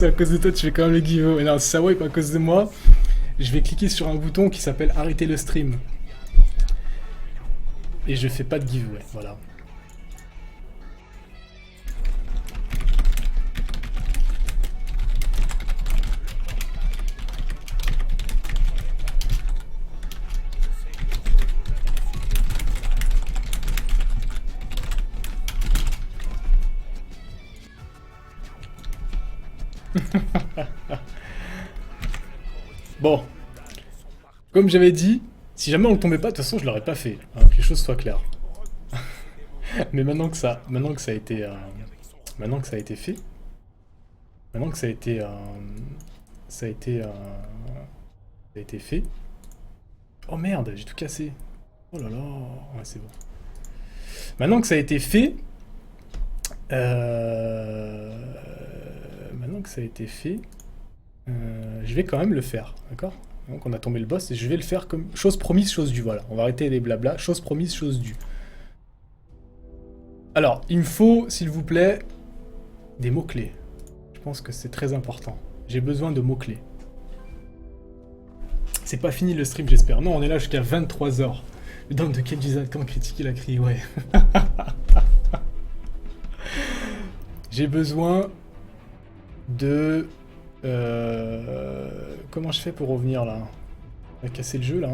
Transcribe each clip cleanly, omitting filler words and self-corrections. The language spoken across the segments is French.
C'est à cause de toi, tu fais quand même le giveaway. Non, si ça wipe à cause de moi, je vais cliquer sur un bouton qui s'appelle arrêter le stream. Et je fais pas de giveaway, voilà. Bon, comme j'avais dit, si jamais on le tombait pas, de toute façon je l'aurais pas fait, hein, que les choses soient claires. Mais maintenant que ça a été, maintenant que ça a été fait, maintenant que ça a été, ça a été, ça a été fait. Oh merde, j'ai tout cassé. Oh là là, ouais c'est bon. Maintenant que ça a été fait, maintenant que ça a été fait, je vais quand même le faire, d'accord? Donc on a tombé le boss et je vais le faire comme chose promise, chose due. Voilà, on va arrêter les blabla. Chose promise, chose due. Alors, il me faut, s'il vous plaît, des mots-clés. Je pense que c'est très important. J'ai besoin de mots-clés. C'est pas fini le stream, j'espère. Non, on est là jusqu'à 23h. Le dame de Kenji Zatkan critique, il a crié, ouais. J'ai besoin de... Comment je fais pour revenir là? On va casser le jeu là.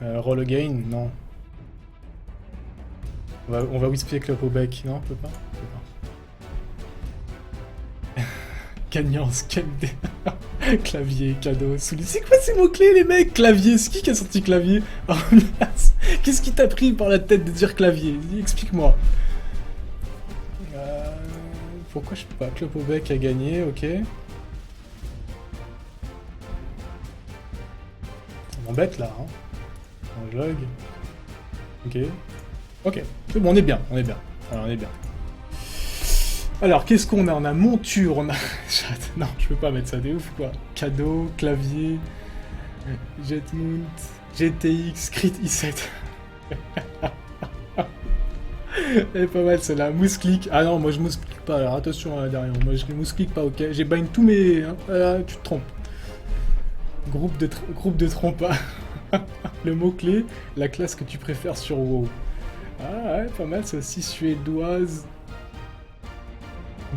Hein. Roll again, non. On va whisper club au bec. Non, on peut pas. Gagnance, clavier, cadeau, soulier. C'est quoi ces mots-clés les mecs? Clavier, c'est qui a sorti clavier? Oh, qu'est-ce qui t'a pris par la tête de dire clavier? Explique-moi. Pourquoi je peux pas? Club au bec a gagné, ok. Ça m'embête là, hein. Un log. Ok. Ok. C'est bon, on est bien, on est bien. Alors, on est bien. Alors, qu'est-ce qu'on a? On a monture, on a... Non, je peux pas mettre ça, des ouf, quoi. Cadeau, clavier, Jetmount, GTX, Crit i7. Elle est pas mal, celle-là. Mousse-click. Ah non, moi je mousse-click pas, alors attention derrière. Moi je mousse-click pas, ok. J'ai bind tous mes... Hein. Ah, tu te trompes. Groupe de trompa. Le mot-clé, la classe que tu préfères sur WoW. Ah ouais, pas mal, ça aussi. Suédoise...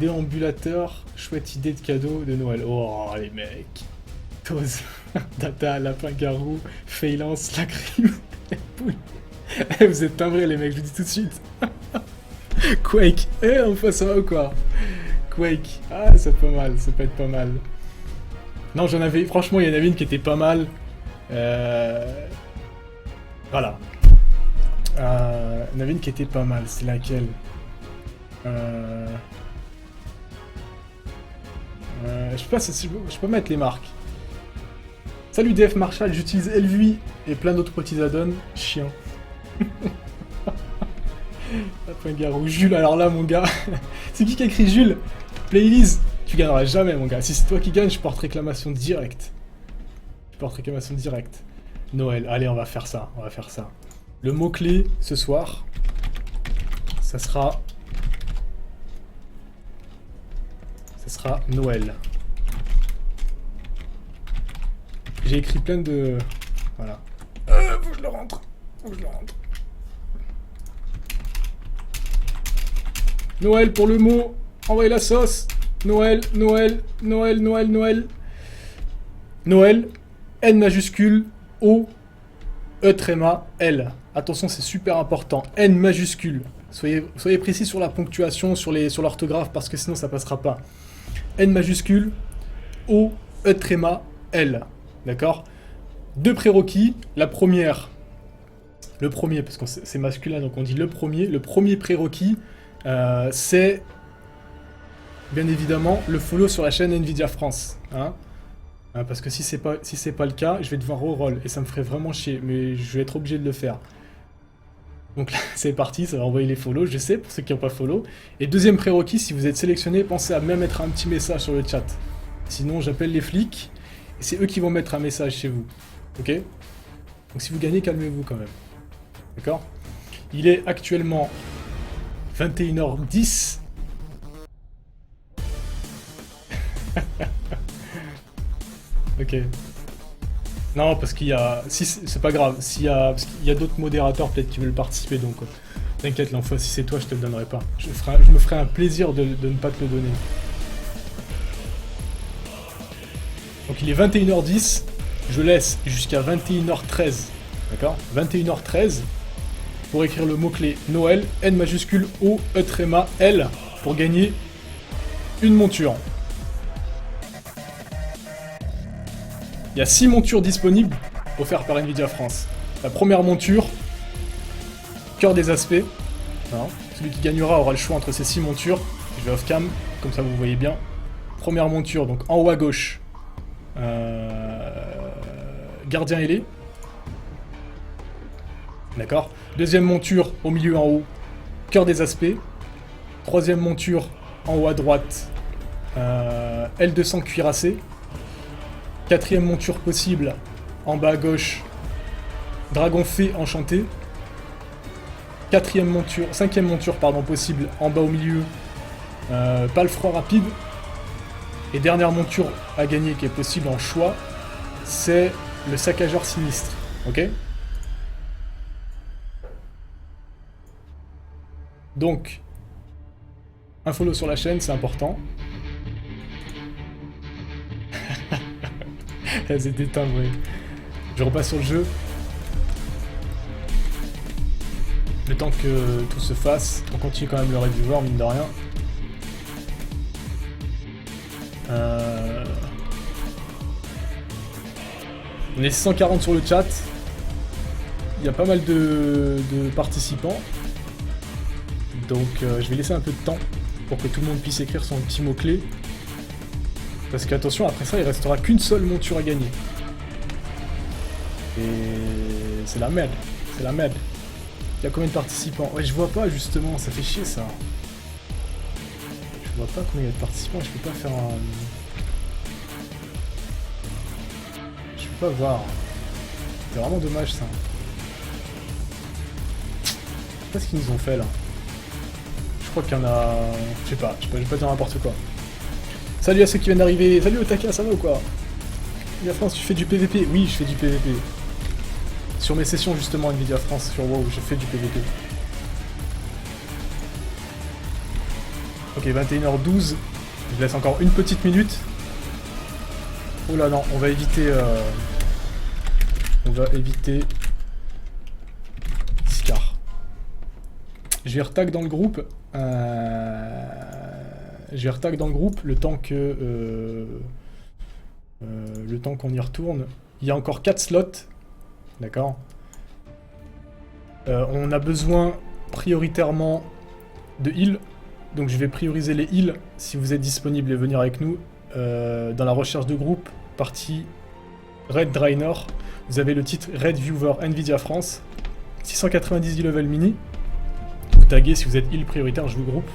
Déambulateur, chouette idée de cadeau de Noël. Oh les mecs. Tose, Data, Lapin-Garou, Failance, Lacrim, Poule. Eh, vous êtes timbrés les mecs, je vous dis tout de suite. Quake. Eh, enfin ça va ou quoi? Quake. Ah, c'est pas mal, ça peut être pas mal. Non, j'en avais... Franchement, il y en avait une qui était pas mal. Voilà. Il y en avait une qui était pas mal, c'est laquelle? Je sais pas si je peux mettre les marques. Salut DF Marshall, j'utilise LVI et plein d'autres petits add-ons. Chien. Lapin-Garou. Jules, alors là, mon gars. C'est qui a écrit Jules? Playlist. Tu gagneras jamais, mon gars. Si c'est toi qui gagnes, je porte réclamation directe. Noël. Allez, on va faire ça. Le mot-clé ce soir, ça sera Noël. J'ai écrit plein de... Voilà. Faut que je le rentre. Noël pour le mot. Envoyez la sauce. Noël. Noël. N majuscule. O. E tréma. L. Attention, c'est super important. N majuscule. Soyez précis sur la ponctuation, sur l'orthographe, parce que sinon ça passera pas. N majuscule, O, E tréma, L. D'accord? Deux prérequis. La première, le premier, parce que c'est masculin, donc on dit le premier. Le premier prérequis, c'est bien évidemment le follow sur la chaîne Nvidia France. Hein? Parce que si c'est pas le cas, je vais devoir reroll et ça me ferait vraiment chier, mais je vais être obligé de le faire. Donc là, c'est parti, ça va envoyer les follow, je sais, pour ceux qui n'ont pas follow. Et deuxième prérequis, si vous êtes sélectionné, pensez à même mettre un petit message sur le chat. Sinon, j'appelle les flics, et c'est eux qui vont mettre un message chez vous. Ok? Donc si vous gagnez, calmez-vous quand même. D'accord? Il est actuellement 21h10. Ok. Non, parce qu'il y a... Si, c'est pas grave. Parce qu'il y a d'autres modérateurs peut-être qui veulent participer, donc... T'inquiète, l'enfant, si c'est toi, je te le donnerai pas. Je me ferai un plaisir de ne pas te le donner. Donc il est 21h10. Je laisse jusqu'à 21h13. D'accord? 21h13 pour écrire le mot-clé Noël, N majuscule, O, E tréma, L, pour gagner une monture. Il y a 6 montures disponibles offertes par Nvidia France. La première monture, Cœur des aspects. Non. Celui qui gagnera aura le choix entre ces 6 montures. Je vais off-cam, comme ça vous voyez bien. Première monture, donc en haut à gauche. Gardien ailé. D'accord. Deuxième monture, au milieu en haut. Cœur des aspects. Troisième monture, en haut à droite. L200 cuirassé. Quatrième monture possible, en bas à gauche. Dragon fée enchanté. Cinquième monture possible, en bas au milieu, palefroid rapide. Et dernière monture à gagner qui est possible en choix, c'est le saccageur sinistre. Ok? Donc, un follow sur la chaîne, c'est important. Elles étaient timbrées. Je repasse sur le jeu. Le temps que tout se fasse, on continue quand même le raid viewer, mine de rien. On est 140 sur le chat. Il y a pas mal de participants. Donc je vais laisser un peu de temps pour que tout le monde puisse écrire son petit mot-clé. Parce qu'attention, après ça, il restera qu'une seule monture à gagner. Et c'est la merde. C'est la merde. Il y a combien de participants? Ouais, je vois pas justement, ça fait chier ça. Je vois pas combien il y a de participants, je peux pas faire un... Je peux pas voir. C'est vraiment dommage ça. Je sais pas ce qu'ils nous ont fait là. Je crois qu'il y en a... Je sais pas, je vais pas dire n'importe quoi. Salut à ceux qui viennent d'arriver. Salut Otaka, ça va ou quoi? Nvidia France, tu fais du PVP? Oui, je fais du PVP. Sur mes sessions justement Nvidia France sur WoW, je fais du PVP. Ok, 21h12. Je laisse encore une petite minute. Oh là non, on va éviter... On va éviter... Scar. Je vais retag dans le groupe. Je vais retag dans le groupe le temps que... le temps qu'on y retourne. Il y a encore 4 slots. D'accord. On a besoin prioritairement de heal. Donc je vais prioriser les heals si vous êtes disponible et venir avec nous. Dans la recherche de groupe, partie Red Draenor, vous avez le titre Red Viewer Nvidia France. 690 level mini. Vous taguez si vous êtes heal prioritaire, je vous groupe.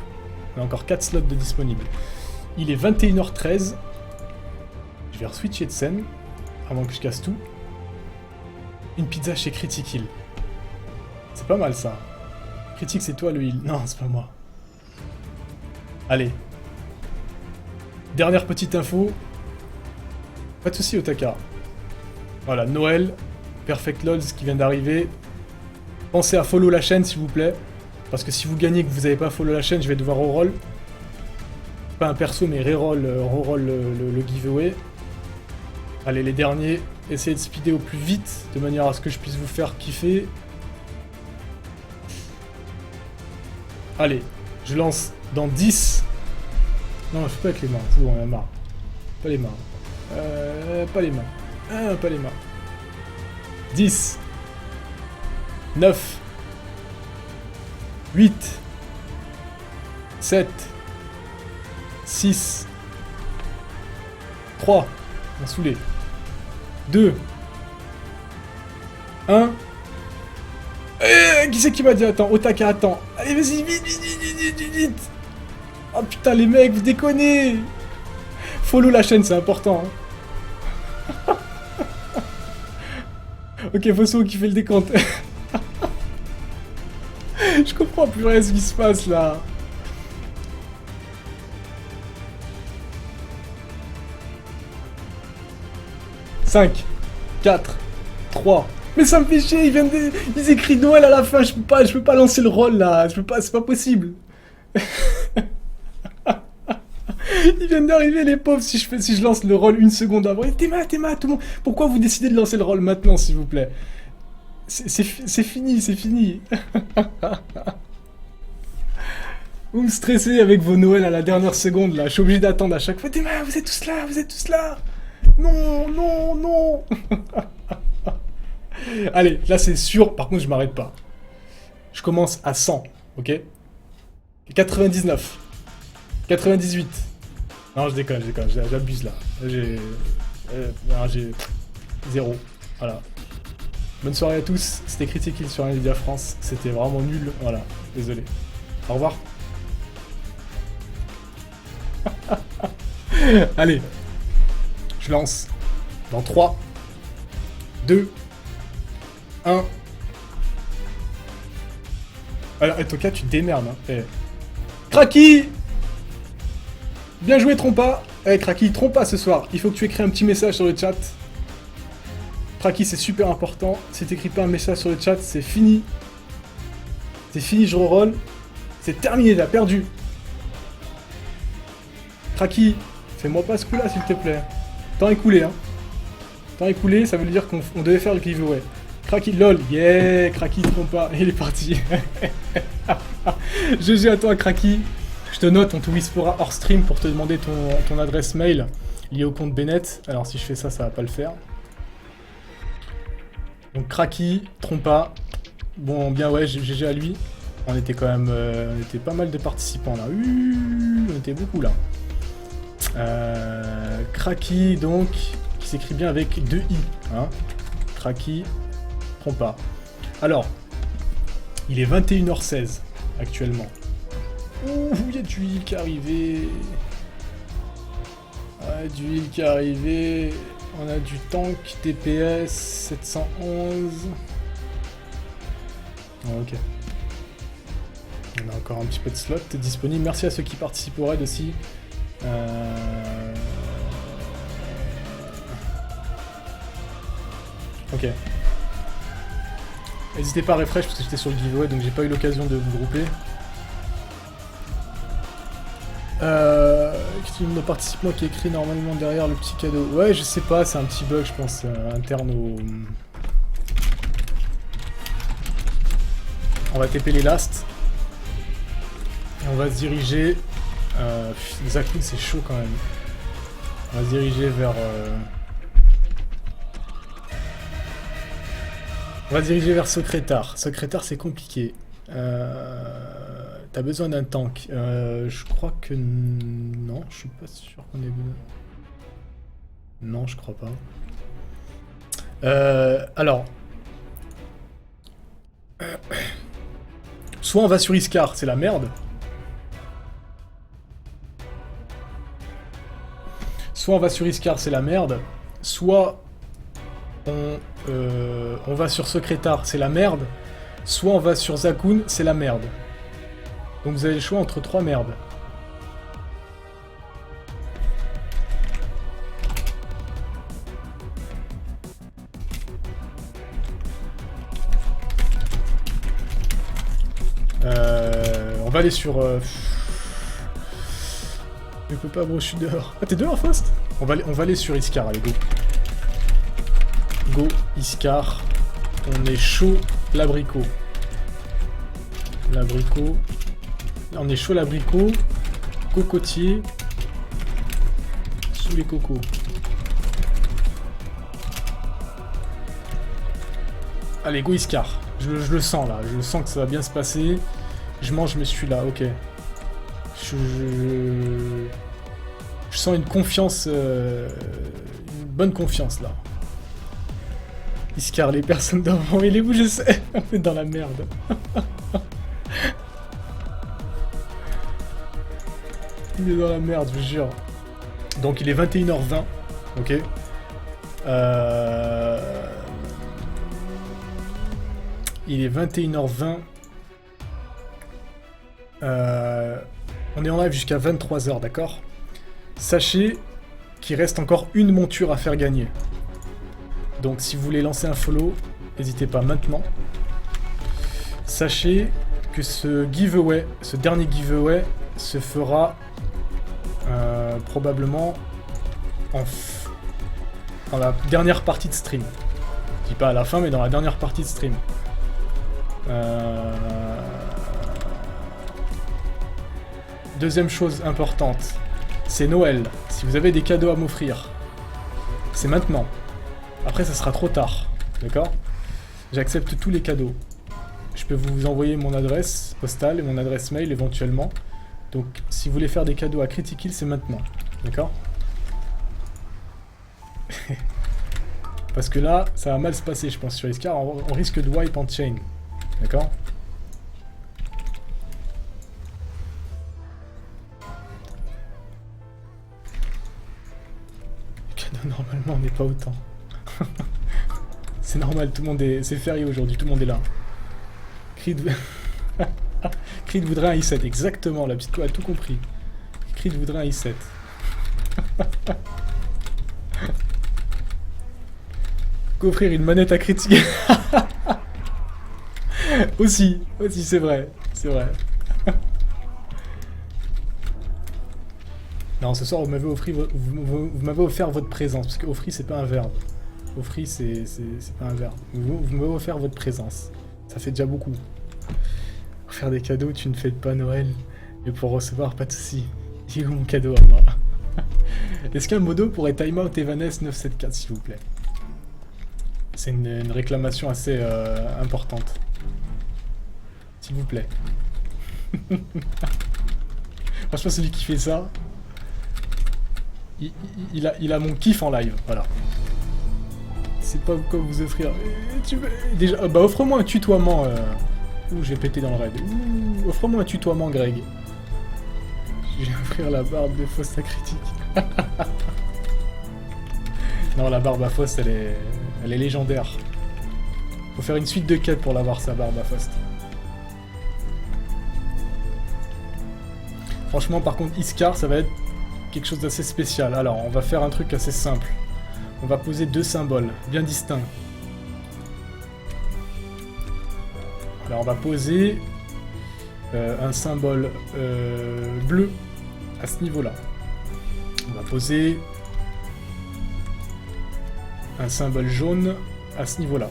On a encore 4 slots de disponibles. Il est 21h13. Je vais re-switcher de scène avant que je casse tout. Une pizza chez Critic Heal. C'est pas mal ça. Critic, c'est toi le heal. Non, c'est pas moi. Allez. Dernière petite info. Pas de soucis, Otaka. Voilà, Noël. Perfect Lols qui vient d'arriver. Pensez à follow la chaîne, s'il vous plaît. Parce que si vous gagnez et que vous n'avez pas follow la chaîne, je vais devoir reroll. Pas un perso, mais reroll le giveaway. Allez, les derniers. Essayez de speeder au plus vite, de manière à ce que je puisse vous faire kiffer. Allez, je lance dans 10. Non, je fais pas avec les mains, c'est bon, on en a marre. Pas les mains. Pas les mains. Pas les mains. 10. 9. 8. 7. 6. 3. On a saoulé. 2. 1. Qui c'est qui m'a dit attends? Otaka, attends. Allez, vas-y, vite. Oh putain, les mecs, vous déconnez. Follow la chaîne, c'est important. Hein. Ok, Fosso qui fait le décompte. Je comprends plus rien ce qui se passe là. 5, 4, 3. Mais ça me fait chier, ils écrivent Noël à la fin, je peux pas lancer le roll là, c'est pas possible. Ils viennent d'arriver les pauvres, si je lance le roll une seconde avant. Théma, tout le monde. Pourquoi vous décidez de lancer le roll maintenant, s'il vous plaît? C'est fini, c'est fini. Vous me stressez avec vos Noëls à la dernière seconde là, je suis obligé d'attendre à chaque fois. Théma, vous êtes tous là. Non, non, non. Allez, là c'est sûr, par contre je m'arrête pas. Je commence à 100, ok? 99. 98. Non, je déconne, j'abuse là. J'ai 0. Voilà. Bonne soirée à tous, c'était Critique sur Nvidia France, c'était vraiment nul, voilà, désolé. Au revoir. Allez, je lance dans 3, 2, 1. Alors, et Toka, tu te démerdes, hein. Eh. Kraki! Bien joué, Trompa. Eh, Kraki, Trompa ce soir. Il faut que tu écris un petit message sur le chat. Kraki, c'est super important. Si t'écris pas un message sur le chat, c'est fini. C'est fini, je reroll. C'est terminé, t'as perdu. Kraki, fais-moi pas ce coup-là, s'il te plaît. Temps écoulé, hein. Temps écoulé, ça veut dire qu'on devait faire le giveaway. Kraki, lol, yeah, Kraki, Trompa, il est parti. GG à toi, Kraki. Je te note, on te whispera hors stream pour te demander ton adresse mail liée au compte Bennett. Alors si je fais ça, ça va pas le faire. Donc Kraki, Trompa. Bon, bien ouais, GG à lui. On était quand même... on était pas mal de participants là. On était beaucoup là. Kraki, donc, qui s'écrit bien avec 2 i. Hein. Kraki, Trompa. Alors, il est 21h16 actuellement. Ouh, il y a du heal qui est arrivé. Ah, du heal qui est arrivé. On a du tank, DPS, 711. Oh, ok. On a encore un petit peu de slot disponible. Merci à ceux qui participent au raid aussi. Ok. N'hésitez pas à refresh parce que j'étais sur le giveaway donc j'ai pas eu l'occasion de vous grouper. Qu'est-ce que nos participants qui écrit normalement derrière le petit cadeau? Ouais, je sais pas, c'est un petit bug, je pense, interne au... On va TP les last. Et on va se diriger... Zakun, c'est chaud quand même. On va se diriger vers... On va se diriger vers Secrétaire. Secrétaire, c'est compliqué. T'as besoin d'un tank. Je crois que... Non, je suis pas sûr qu'on ait besoin... Non, je crois pas. Alors... Soit on va sur Iskar, c'est la merde. Soit on va sur Iskar, c'est la merde. Soit on va sur Secrétaire, c'est la merde. Soit on va sur Zakun, c'est la merde. Donc vous avez le choix entre 3 merdes. On va aller sur... Je peux pas, bro, je suis dehors. Ah, t'es dehors, Faust? On va aller sur Iskar, allez, go. Go, Iskar. On est chaud, l'abricot. L'abricot. On est chaud, l'abricot. Cocotier. Sous les cocos. Allez, go, Iskar. Je le sens, là. Je sens que ça va bien se passer. Je mange, mais je suis là, ok. Je sens une confiance, une bonne confiance là. Iskar, les personnes d'avant, il est où, je sais. On est dans la merde. Il est dans la merde, je vous jure. Donc il est 21h20, ok. Il est 21h20. On est en live jusqu'à 23h, d'accord? Sachez qu'il reste encore une monture à faire gagner. Donc si vous voulez lancer un follow, n'hésitez pas maintenant. Sachez que ce giveaway, ce dernier giveaway, se fera probablement dans la dernière partie de stream. Je dis pas à la fin, mais dans la dernière partie de stream. Deuxième chose importante, c'est Noël. Si vous avez des cadeaux à m'offrir, c'est maintenant. Après, ça sera trop tard. D'accord ? J'accepte tous les cadeaux. Je peux vous envoyer mon adresse postale et mon adresse mail éventuellement. Donc, si vous voulez faire des cadeaux à Critical, c'est maintenant. D'accord ? Parce que là, ça va mal se passer, je pense, sur Iskar. On risque de wipe en chain. D'accord ? Normalement, on n'est pas autant. C'est normal, tout le monde est... C'est férié aujourd'hui, tout le monde est là. Creed... Creed voudrait un i7, exactement, la petite co a tout compris. Creed voudrait un i7. Qu'offrir une manette à Critique. Aussi, c'est vrai, c'est vrai. Non, ce soir, vous m'avez offert votre présence, parce que offrir, c'est pas un verbe. Offrir, c'est pas un verbe. Vous m'avez offert votre présence. Ça fait déjà beaucoup. Pour faire des cadeaux, tu ne fêtes pas Noël. Et pour recevoir, pas de soucis. Il est où mon cadeau à moi? Est-ce qu'un modo pourrait timeout Evanes 974, s'il vous plaît? C'est une réclamation assez importante. S'il vous plaît. Franchement, celui qui fait ça... Il a mon kiff en live, voilà. C'est pas quoi vous offrir. Déjà, bah offre-moi un tutoiement. Ouh, j'ai pété dans le raid. Ouh, offre-moi un tutoiement, Greg. Je vais offrir la barbe de Faust à Critique. Non, la barbe à Faust, elle est légendaire. Faut faire une suite de quêtes pour l'avoir, sa barbe à Faust. Franchement, par contre, Iskar, ça va être quelque chose d'assez spécial. Alors, on va faire un truc assez simple. On va poser deux symboles, bien distincts. Alors, on va poser un symbole bleu à ce niveau-là. On va poser un symbole jaune à ce niveau-là.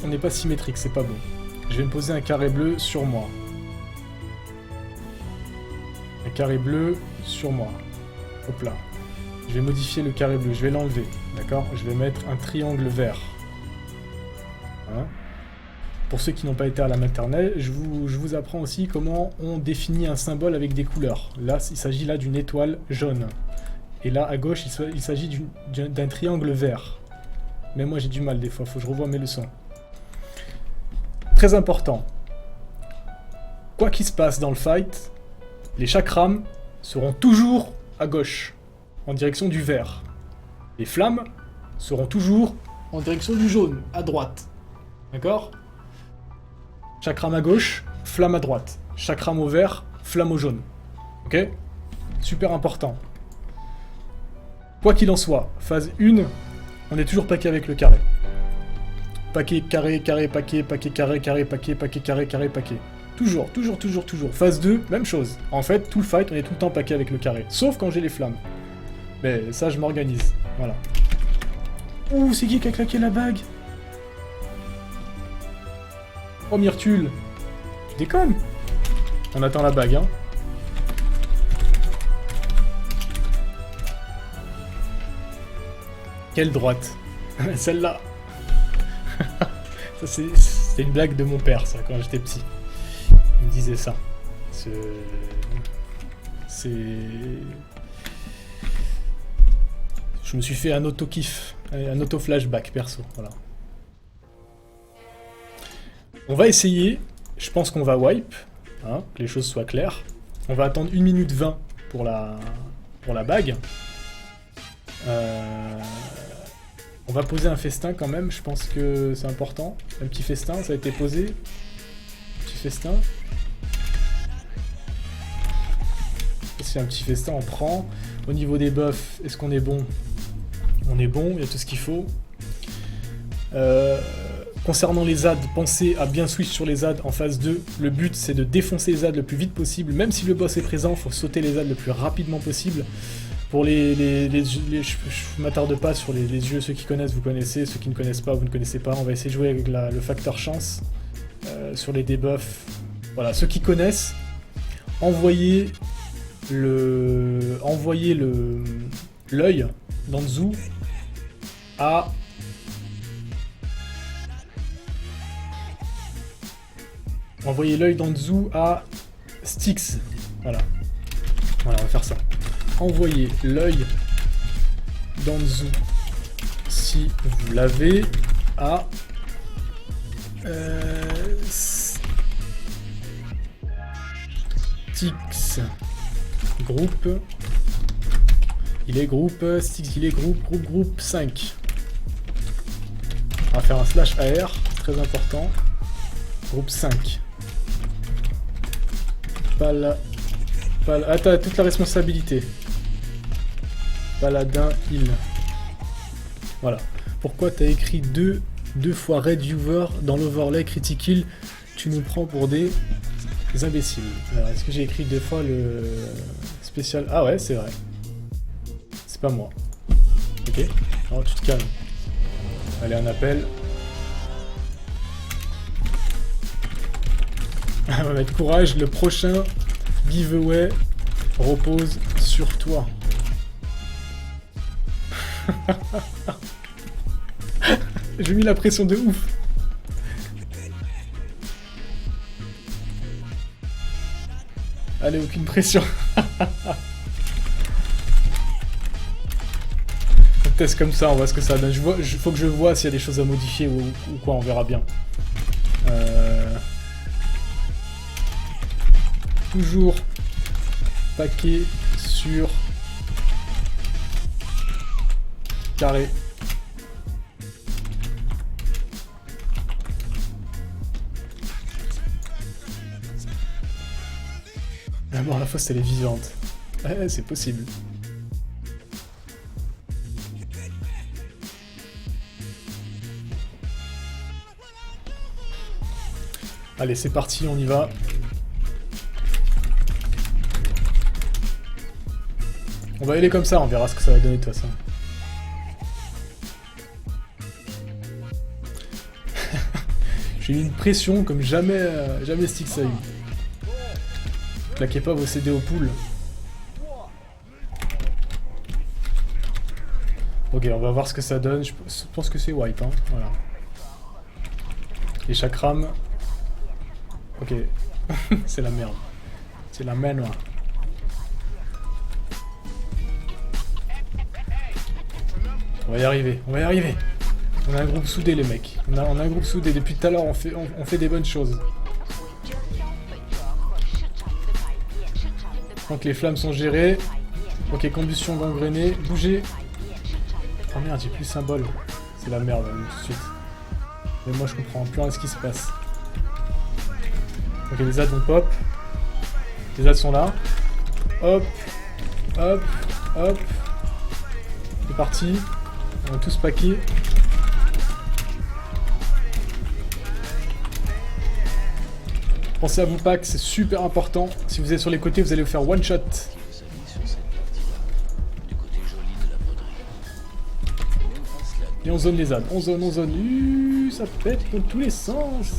On n'est pas symétrique, c'est pas bon. Je vais me poser un carré bleu sur moi. Un carré bleu sur moi. Hop là. Je vais modifier le carré bleu, je vais l'enlever. D'accord ? Je vais mettre un triangle vert. Hein ? Pour ceux qui n'ont pas été à la maternelle, je vous apprends aussi comment on définit un symbole avec des couleurs. Là, il s'agit là d'une étoile jaune. Et là, à gauche, il s'agit d'un triangle vert. Mais moi, j'ai du mal des fois, faut que je revoie mes leçons. Très important. Quoi qu'il se passe dans le fight, les chakrams seront toujours à gauche, en direction du vert. Les flammes seront toujours en direction du jaune, à droite. D'accord ? Chakram à gauche, flamme à droite. Chakram au vert, flamme au jaune. Ok ? Super important. Quoi qu'il en soit, phase 1, on est toujours paquet avec le carré. Paquet, carré, carré, paquet, paquet, carré, carré, paquet, paquet, carré, carré, paquet. Toujours, toujours, toujours, toujours. Phase 2, même chose. En fait, tout le fight, on est tout le temps paquet avec le carré. Sauf quand j'ai les flammes. Mais ça, je m'organise. Voilà. Ouh, c'est qui a claqué la bague? Oh, Myrtule. Tu déconnes? On attend la bague, hein. Quelle droite? Celle-là. Ça, c'est une blague de mon père, ça, quand j'étais petit. Il me disait ça. C'est... Je me suis fait un auto-kiff, un auto-flashback perso, voilà. On va essayer, je pense qu'on va wipe, hein, que les choses soient claires. On va attendre 1 minute 20 pour la bague. On va poser un festin quand même, je pense que c'est important. Un petit festin, ça a été posé. Petit festin. C'est un petit festin, on prend. Au niveau des buffs, est-ce qu'on est bon? On est bon, il y a tout ce qu'il faut. Concernant les ZAD, pensez à bien switch sur les ZAD en phase 2. Le but c'est de défoncer les ZAD le plus vite possible. Même si le boss est présent, il faut sauter les ZAD le plus rapidement possible. Pour je m'attarde pas sur les jeux, ceux qui connaissent, vous connaissez, ceux qui ne connaissent pas, vous ne connaissez pas. On va essayer de jouer avec le facteur chance sur les debuffs. Voilà, ceux qui connaissent, envoyez l'œil d'Anzu à... Envoyez l'œil d'Anzu à Styx. Voilà. Voilà, on va faire ça. Envoyez l'œil d'Anzu, si vous l'avez, à Styx. Groupe. Il est groupe. Styx, il est groupe 5. On va faire un slash AR, très important. Groupe 5. Ah, t'as toute la responsabilité. Paladin, il. Voilà. Pourquoi t'as écrit deux fois Red Viewer dans l'overlay Critical? Tu nous prends pour des imbéciles. Alors, est-ce que j'ai écrit 2 fois le spécial? Ah ouais, c'est vrai. C'est pas moi. Ok. Alors, tu te calmes. Allez, un appel. On va mettre courage, le prochain giveaway repose sur toi. J'ai mis la pression de ouf. Allez, aucune pression. On teste comme ça, on voit ce que ça donne. Faut que je vois s'il y a des choses à modifier ou quoi, on verra bien. Toujours paquet sur carré. La mort à la fosse, elle est vivante. Ouais, c'est possible. Allez, c'est parti, on y va. On va y aller comme ça, on verra ce que ça va donner de toute façon. J'ai mis une pression comme jamais Styx a eu. Claquez pas vos CD aux poules. Ok, on va voir ce que ça donne. Je pense que c'est white, hein. Voilà. Les chakram. Ok. C'est la merde. C'est la merde. On va y arriver, on va y arriver. On a un groupe soudé, les mecs. On a un groupe soudé. Depuis tout à l'heure, on fait des bonnes choses. Donc les flammes sont gérées. Ok, combustion gangrénée. Bougez. Oh merde, j'ai plus le symbole. C'est la merde, tout de suite. Mais moi, je comprends plus rien de ce qui se passe. Ok, les ZAD vont pop. Les ZAD sont là. Hop. Hop. Hop. C'est parti. On va tous paquer. Pensez à vos packs, c'est super important. Si vous êtes sur les côtés, vous allez vous faire one shot. Et on zone les ZAD. On zone. Ça pète dans tous les sens.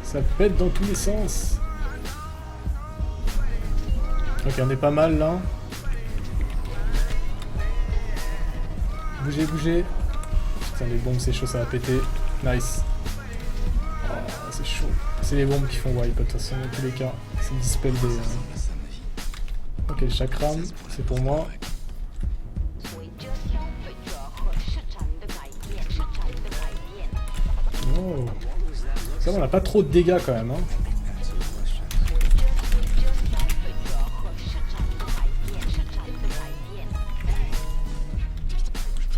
Ça pète dans tous les sens. Ok, on est pas mal là. Bougez, bougez. Putain, les bombes, c'est chaud, ça va péter. Nice. Oh, c'est chaud. C'est les bombes qui font wipe, de toute façon, dans tous les cas. C'est le dispel des... Ok, le chakram, c'est pour moi. Oh. Ça, on a pas trop de dégâts quand même, hein.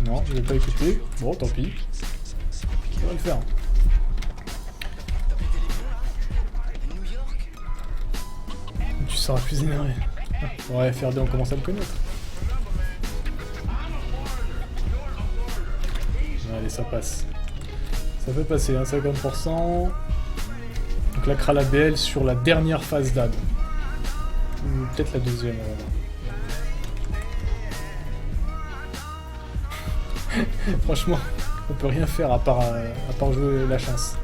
Non, je vais pas écouter. Bon, tant pis. On va le faire. Tu seras plus énervé. Ouais, FRD, on commence à le connaître. Allez, ça passe. Ça peut passer, hein, 50%. Donc là, Kral ABL sur la dernière phase d'AD. Ou peut-être la deuxième. Franchement, on peut rien faire à part jouer la chance.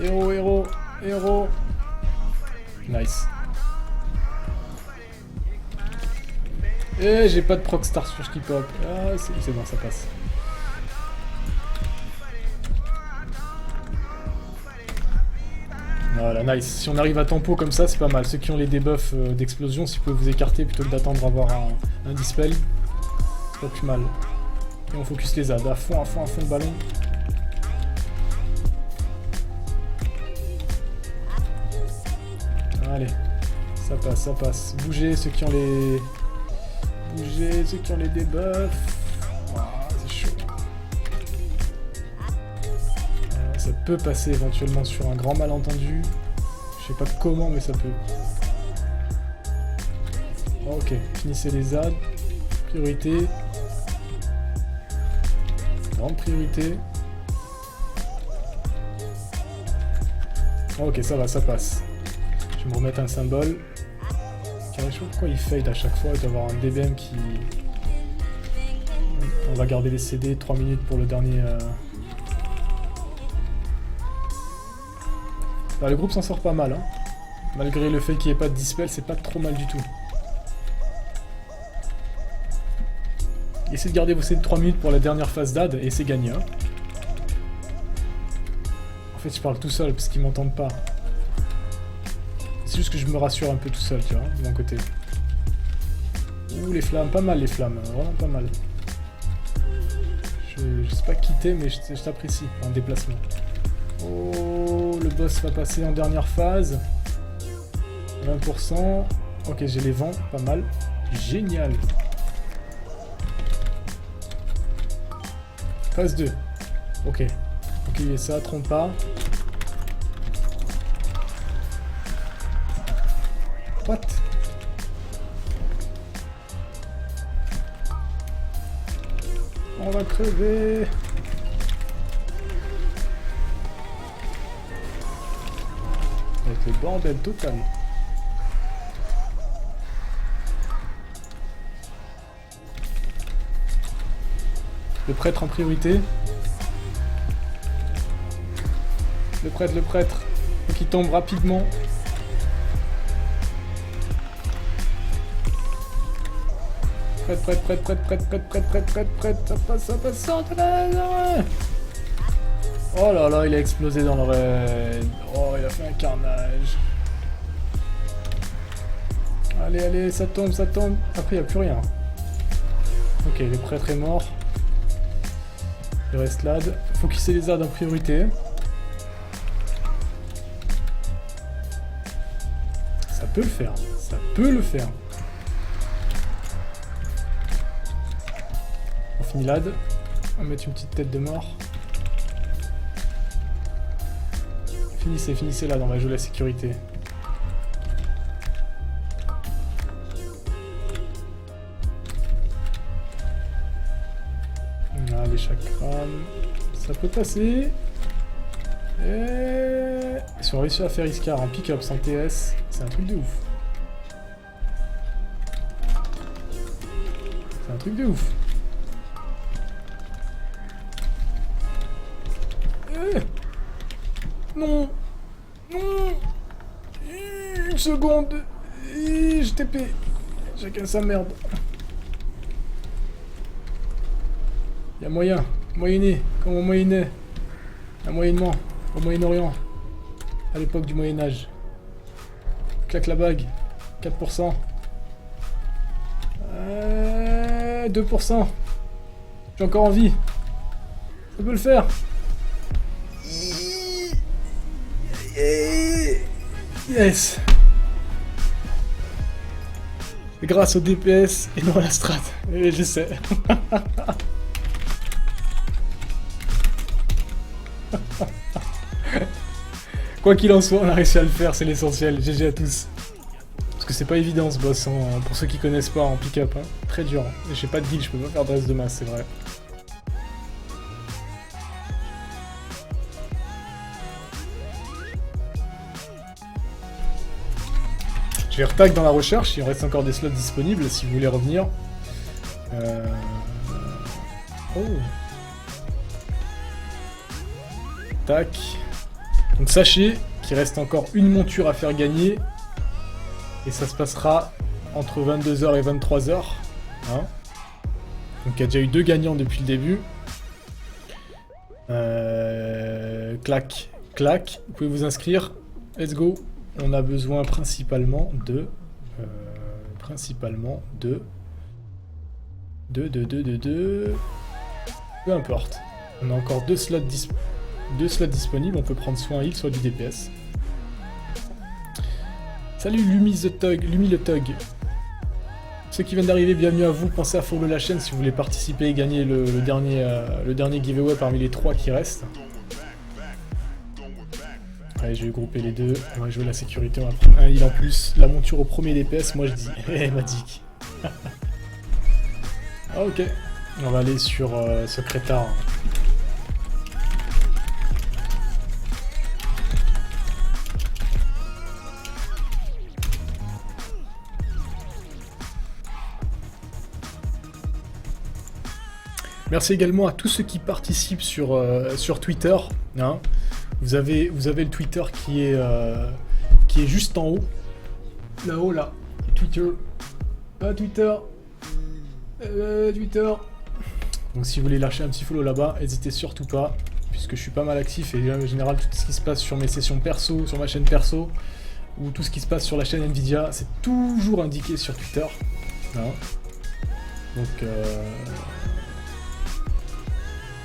Héros, héros, héros. Nice. Et j'ai pas de proc star sur Skip Hop. Ah, c'est bon, ça passe. Voilà, nice. Si on arrive à tempo comme ça, c'est pas mal. Ceux qui ont les debuffs d'explosion, si vous pouvez vous écarter plutôt que d'attendre avoir un dispel, c'est pas plus mal. Et on focus les ZAD à fond le ballon. Allez, ça passe. Bougez ceux qui ont les... Bougez ceux qui ont les debuffs. Wow, c'est chaud. Ça peut passer éventuellement sur un grand malentendu. Je sais pas comment, mais ça peut. Ok, finissez les ZAD. Priorité. Grande priorité. Ok, ça va, ça passe. Je vais me remettre un symbole. Je sais pas pourquoi il fade à chaque fois. Il doit y avoir un DBM qui... On va garder les CD 3 minutes pour le dernier... Bah, le groupe s'en sort pas mal, hein. Malgré le fait qu'il n'y ait pas de dispel, c'est pas trop mal du tout. Essayez de garder vos CD 3 minutes pour la dernière phase d'AD et c'est gagné, hein. En fait, je parle tout seul parce qu'ils m'entendent pas. C'est juste que je me rassure un peu tout seul, tu vois, de mon côté. Ouh, les flammes, pas mal les flammes, vraiment pas mal. Je sais pas quitter, mais je t'apprécie en déplacement. Oh, le boss va passer en dernière phase. 20%. Ok, j'ai les vents, pas mal. Génial. Phase 2. Ok. Ok, ça, trompe pas. What? On va crever. Avec le bordel total. Le prêtre en priorité. Le prêtre. Faut qu'il tombe rapidement. Prête. Ça passe. Oh là là, il a explosé dans le raid. Oh, il a fait un carnage. Allez, ça tombe. Après, il n'y a plus rien. Ok, le prêtre est mort. Il reste l'AD. Faut qu'il les ZAD en priorité. Ça peut le faire. On finit l'AD. On va mettre une petite tête de mort. Finissez l'AD, on va jouer la sécurité. Ah, les chakras. Ça peut passer. Et... Si on réussit à faire Iskar en pick-up sans TS, c'est un truc de ouf. Non. Une seconde. Je TP. Chacun sa merde. Y'a moyen. Moyenner. Comme au Moyen-Âge. Un moyennement. Au Moyen-Orient. À l'époque du Moyen-Âge. Claque la bague. 4%. 2%. J'ai encore envie. Ça peut le faire. Yes. Grâce au DPS et non à la strat. Et je sais. Quoi qu'il en soit, on a réussi à le faire, c'est l'essentiel. GG à tous. Parce que c'est pas évident ce boss, hein, pour ceux qui connaissent pas en pick-up. Hein. Très dur. Hein. J'ai pas de guild, je peux pas faire de reste de masse, c'est vrai. Je vais retag dans la recherche, il reste encore des slots disponibles si vous voulez revenir. Oh. Tac. Donc sachez qu'il reste encore une monture à faire gagner. Et ça se passera entre 22h et 23h. Hein. Donc il y a déjà eu 2 gagnants depuis le début. Clac, clac. Vous pouvez vous inscrire. Let's go. On a besoin principalement de... Peu importe. On a encore 2 slots disponibles. On peut prendre soit un heal, soit du DPS. Salut Lumi le Tug. Ceux qui viennent d'arriver, bienvenue à vous. Pensez à follow la chaîne si vous voulez participer et gagner le dernier giveaway parmi les 3 qui restent. Allez, je vais grouper les deux. On va jouer la sécurité. On va prendre un heal en plus. La monture au premier DPS, moi je dis. Magic. Ah, ok. On va aller sur Secrétaire. Merci également à tous ceux qui participent sur Twitter. Hein. Vous avez le Twitter qui est juste en haut. Là-haut, là. Twitter. Pas Twitter. Twitter. Donc si vous voulez lâcher un petit follow là-bas, n'hésitez surtout pas. Puisque je suis pas mal actif et en général, tout ce qui se passe sur mes sessions perso, sur ma chaîne perso, ou tout ce qui se passe sur la chaîne Nvidia, c'est toujours indiqué sur Twitter. Hein. Donc...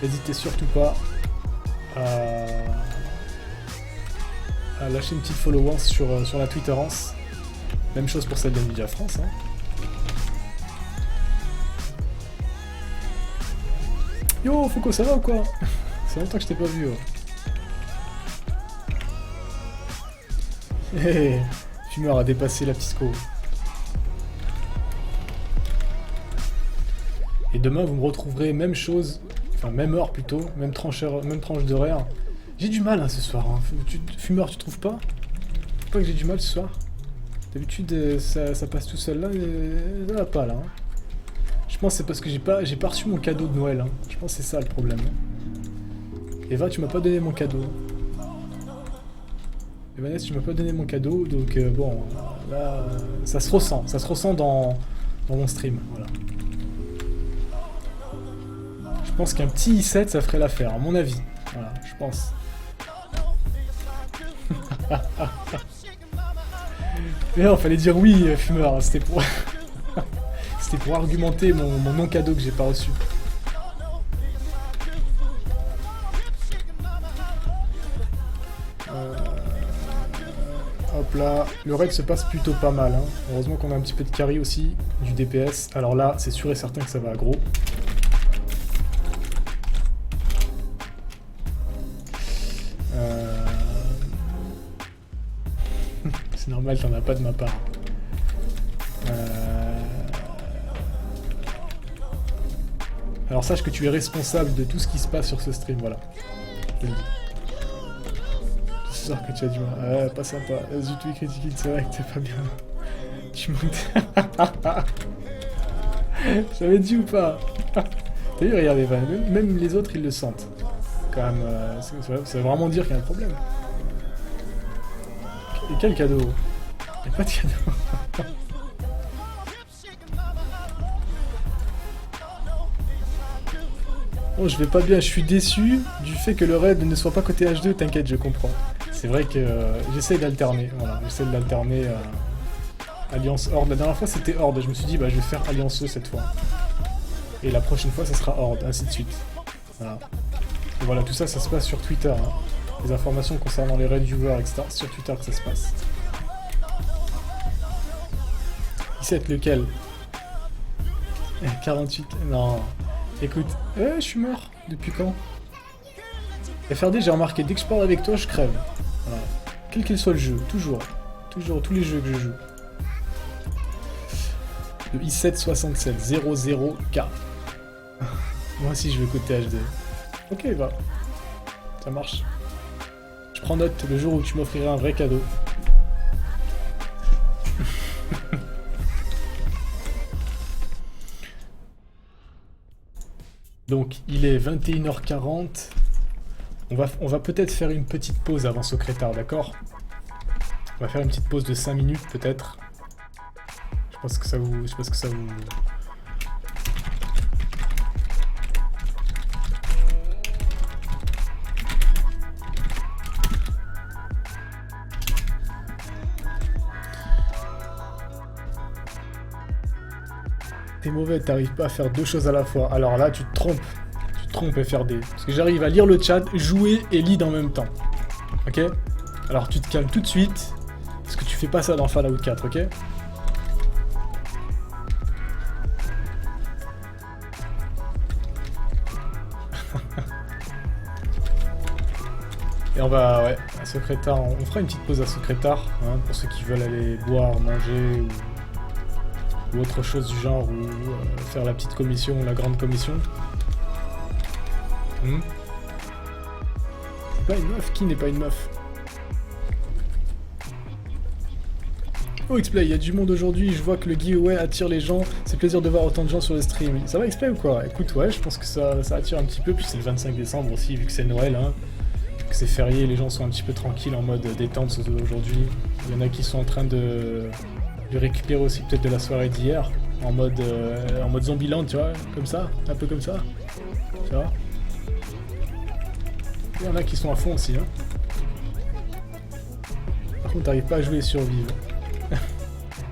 n'hésitez surtout pas à lâcher une petite followance sur la Twitterance. Même chose pour celle d'Nvidia France. Hein. Yo, Foucault, ça va ou quoi? C'est longtemps que je t'ai pas vu. Hé, Fumeur a dépassé la Pisco. Et demain, vous me retrouverez même chose. Enfin, même heure plutôt, même tranche d'horaire. J'ai du mal hein, ce soir. Hein. Fumeur, tu trouves pas? Pas que j'ai du mal ce soir. D'habitude, ça passe tout seul là, mais ça va pas là. Hein. Je pense que c'est parce que j'ai pas reçu mon cadeau de Noël. Hein. Je pense que c'est ça le problème. Eva, tu m'as pas donné mon cadeau. Evanès, tu m'as pas donné mon cadeau, donc bon, là, ça se ressent dans mon stream, voilà. Je pense qu'un petit i7 ça ferait l'affaire, à mon avis. Voilà, je pense. Mais non, fallait dire oui, Fumeur, c'était pour... c'était pour argumenter mon non-cadeau que j'ai pas reçu. Hop là, le raid se passe plutôt pas mal. Hein. Heureusement qu'on a un petit peu de carry aussi, du DPS. Alors là, c'est sûr et certain que ça va aggro. C'est normal, t'en as pas de ma part. Alors sache que tu es responsable de tout ce qui se passe sur ce stream, voilà. Je te le dis. C'est sûr que tu as du mal. Pas sympa. Zut, critique, c'est vrai que t'es pas bien. Tu m'as... J'avais dit ou pas? T'as vu, regardez, même les autres ils le sentent. Quand même, ça veut vraiment dire qu'il y a un problème. Et quel cadeau? Il n'y a pas de cadeau. Oh, je vais pas bien, je suis déçu du fait que le raid ne soit pas côté H2, t'inquiète, je comprends. C'est vrai que j'essaie d'alterner, voilà, j'essaie de l'alterner Alliance Horde. La dernière fois c'était Horde, je me suis dit bah je vais faire Alliance E cette fois. Et la prochaine fois ça sera Horde, ainsi de suite. Voilà. Et voilà, tout ça, ça se passe sur Twitter. Hein. Les informations concernant les raid viewers, etc. C'est sur Twitter que ça se passe. 17, lequel? 48, non. Écoute, je suis mort. Depuis quand? FRD, j'ai remarqué, dès que je parle avec toi, je crève. Voilà. Quel qu'il soit le jeu, toujours. Toujours, tous les jeux que je joue. Le i7 67 00K. Moi aussi je veux côté HD. Ok, va. Ça marche. Je prends note le jour où tu m'offriras un vrai cadeau. Donc il est 21h40. On va peut-être faire une petite pause avant secrétaire, d'accord? On va faire une petite pause de 5 minutes peut-être. Je pense que ça vous... T'es mauvais, t'arrives pas à faire deux choses à la fois. Alors là, tu te trompes. Tu te trompes, FRD. Parce que j'arrive à lire le chat, jouer et lead en même temps. Ok? Alors tu te calmes tout de suite. Parce que tu fais pas ça dans Fallout 4, ok? Et on va, ouais, à secrétaire, on fera une petite pause à secrétaire, hein, pour ceux qui veulent aller boire, manger, ou autre chose du genre, ou faire la petite commission, la grande commission. C'est pas une meuf? Qui n'est pas une meuf? Oh Xplay, il y a du monde aujourd'hui, je vois que le giveaway attire les gens, c'est plaisir de voir autant de gens sur le stream. Ça va Xplay ou quoi? Écoute, ouais, je pense que ça attire un petit peu, puis c'est le 25 décembre aussi, vu que c'est Noël, hein. Que c'est férié, les gens sont un petit peu tranquilles en mode détente aujourd'hui. Il y en a qui sont en train de récupérer aussi peut-être de la soirée d'hier, en mode Zombieland, tu vois, comme ça, un peu comme ça, tu vois. Il y en a qui sont à fond aussi, hein. Par contre, t'arrives pas à jouer et survivre.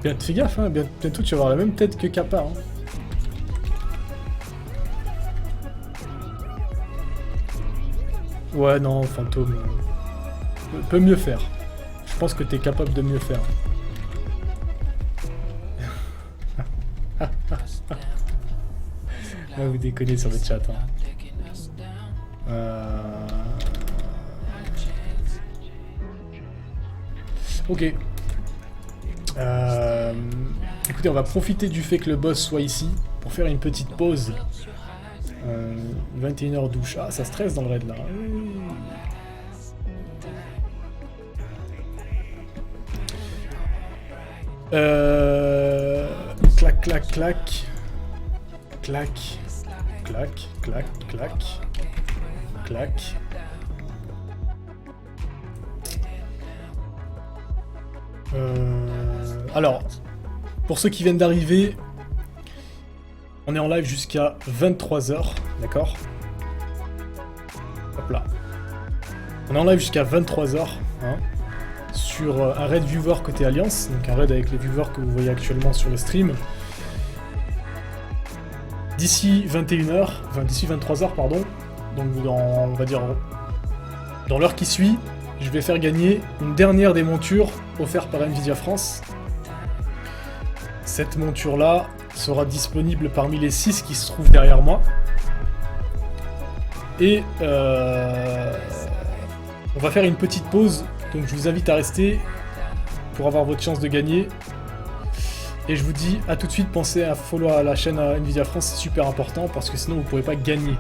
Bien, fais gaffe, hein, bientôt tu vas avoir la même tête que Kappa, hein. Ouais, non, fantôme. Peut mieux faire. Je pense que t'es capable de mieux faire. Là, vous déconnez sur le chat. Hein. Ok. Écoutez, on va profiter du fait que le boss soit ici pour faire une petite pause. 21h douche. Ah, ça stresse dans le raid là. Clac, clac, clac. Clac. Clac, clac, clac. Clac. Alors, pour ceux qui viennent d'arriver, on est en live jusqu'à 23h, d'accord? Hop là. On est en live jusqu'à 23h, hein, sur un raid viewer côté Alliance, donc un raid avec les viewers que vous voyez actuellement sur le stream. D'ici 21h, enfin d'ici 23h, pardon, donc on va dire dans l'heure qui suit, je vais faire gagner une dernière des montures offertes par Nvidia France. Cette monture-là sera disponible parmi les 6 qui se trouvent derrière moi. Et on va faire une petite pause, donc je vous invite à rester pour avoir votre chance de gagner. Et je vous dis à tout de suite, pensez à follow à la chaîne Nvidia France, c'est super important parce que sinon vous ne pourrez pas gagner.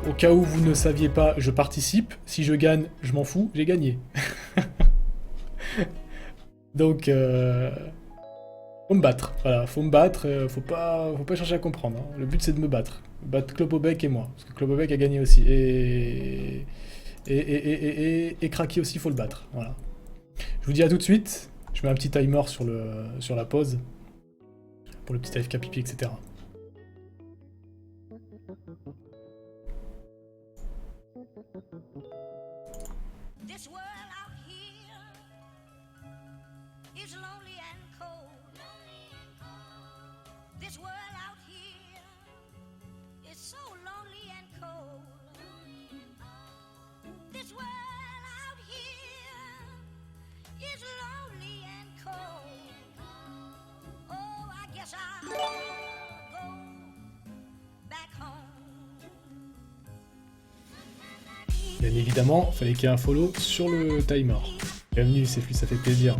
Au cas où vous ne saviez pas, je participe. Si je gagne, je m'en fous, j'ai gagné. Donc, faut me battre. Voilà, faut me battre. Faut pas chercher à comprendre. Hein. Le but c'est de me battre. Battre Clopobec et moi. Parce que Clopobec a gagné aussi. Et Kraki aussi, faut le battre. Voilà. Je vous dis à tout de suite. Je mets un petit timer sur la pause. Pour le petit AFK pipi, etc. This world out here is lonely and cold. This world out here is so lonely and cold. This world out here is lonely and cold. Oh, I guess I'll go back home. Bien évidemment, fallait qu'il y ait un follow sur le timer. Bienvenue, c'est plus, ça fait plaisir.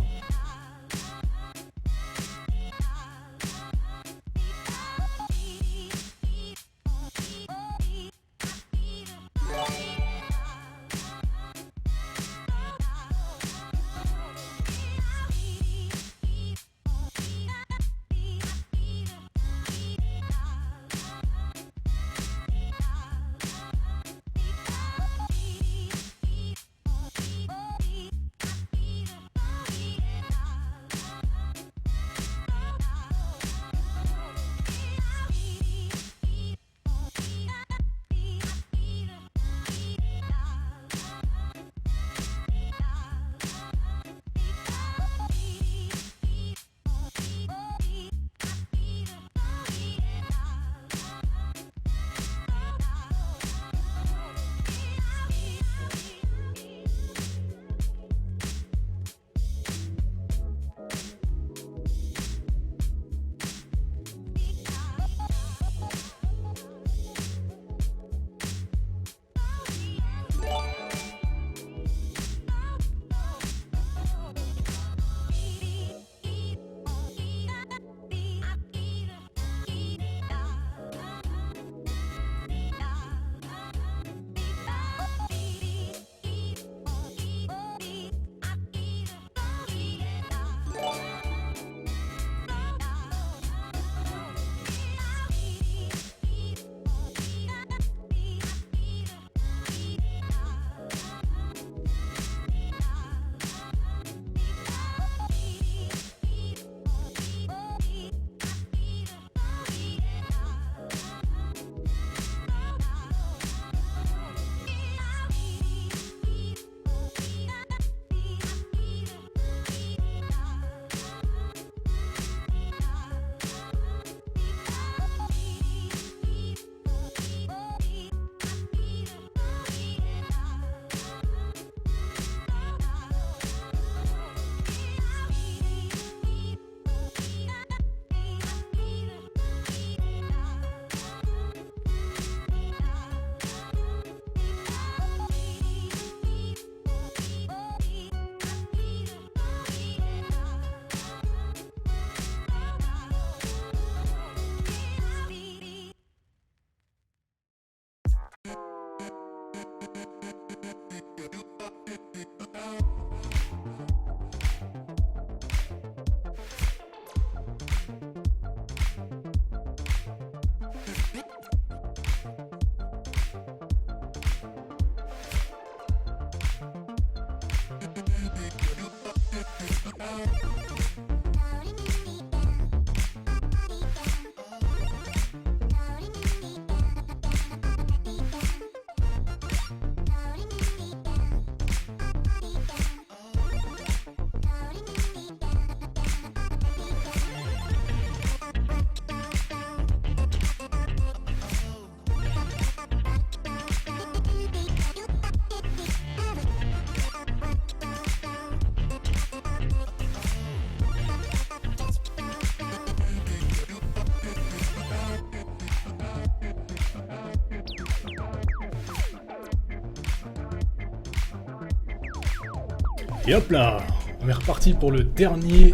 Et hop là, on est reparti pour le dernier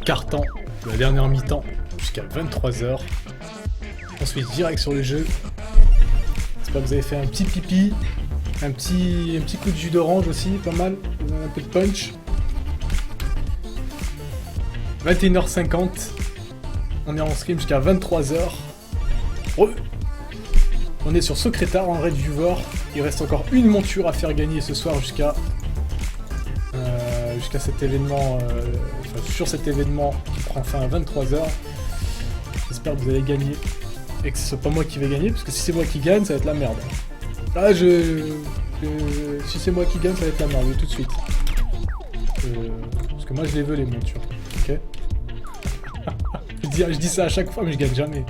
quart-temps, la dernière mi-temps, jusqu'à 23h. On se met direct sur le jeu. J'espère que vous avez fait un petit pipi, un petit coup de jus d'orange aussi, pas mal, un peu de punch. 21h50, on est en stream jusqu'à 23h. On est sur Secrétaire en Red Viewer. Il reste encore une monture à faire gagner ce soir jusqu'à cet événement, sur cet événement qui prend fin à 23h. J'espère que vous allez gagner et que ce soit pas moi qui vais gagner, parce que si c'est moi qui gagne, ça va être la merde. Là, si c'est moi qui gagne, ça va être la merde, tout de suite. Parce que moi, je les veux, les montures, ok. je dis ça à chaque fois, mais je gagne jamais.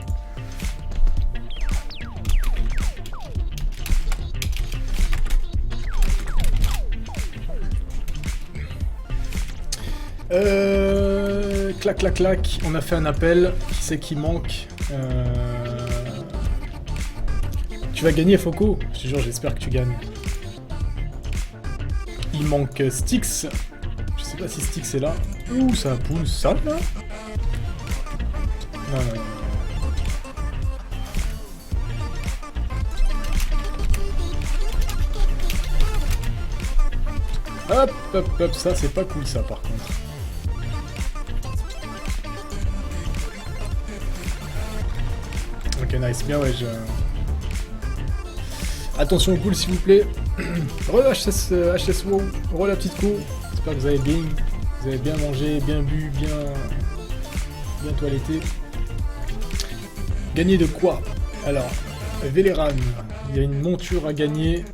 Clac clac clac, on a fait un appel, qui c'est qui manque Tu vas gagner Foko, je te jure, j'espère que tu gagnes. Il manque Styx. Je sais pas si Styx est là. Ouh, ça pousse ça là. Non, non. Hop, hop, hop, ça c'est pas cool ça par contre. Ok, nice, bien ouais, Attention au pool s'il vous plaît. Re-HSS WoW, re la petite co. J'espère que vous avez bien mangé, bien bu, bien toiletté. Gagner de quoi? Alors, Veleran, il y a une monture à gagner.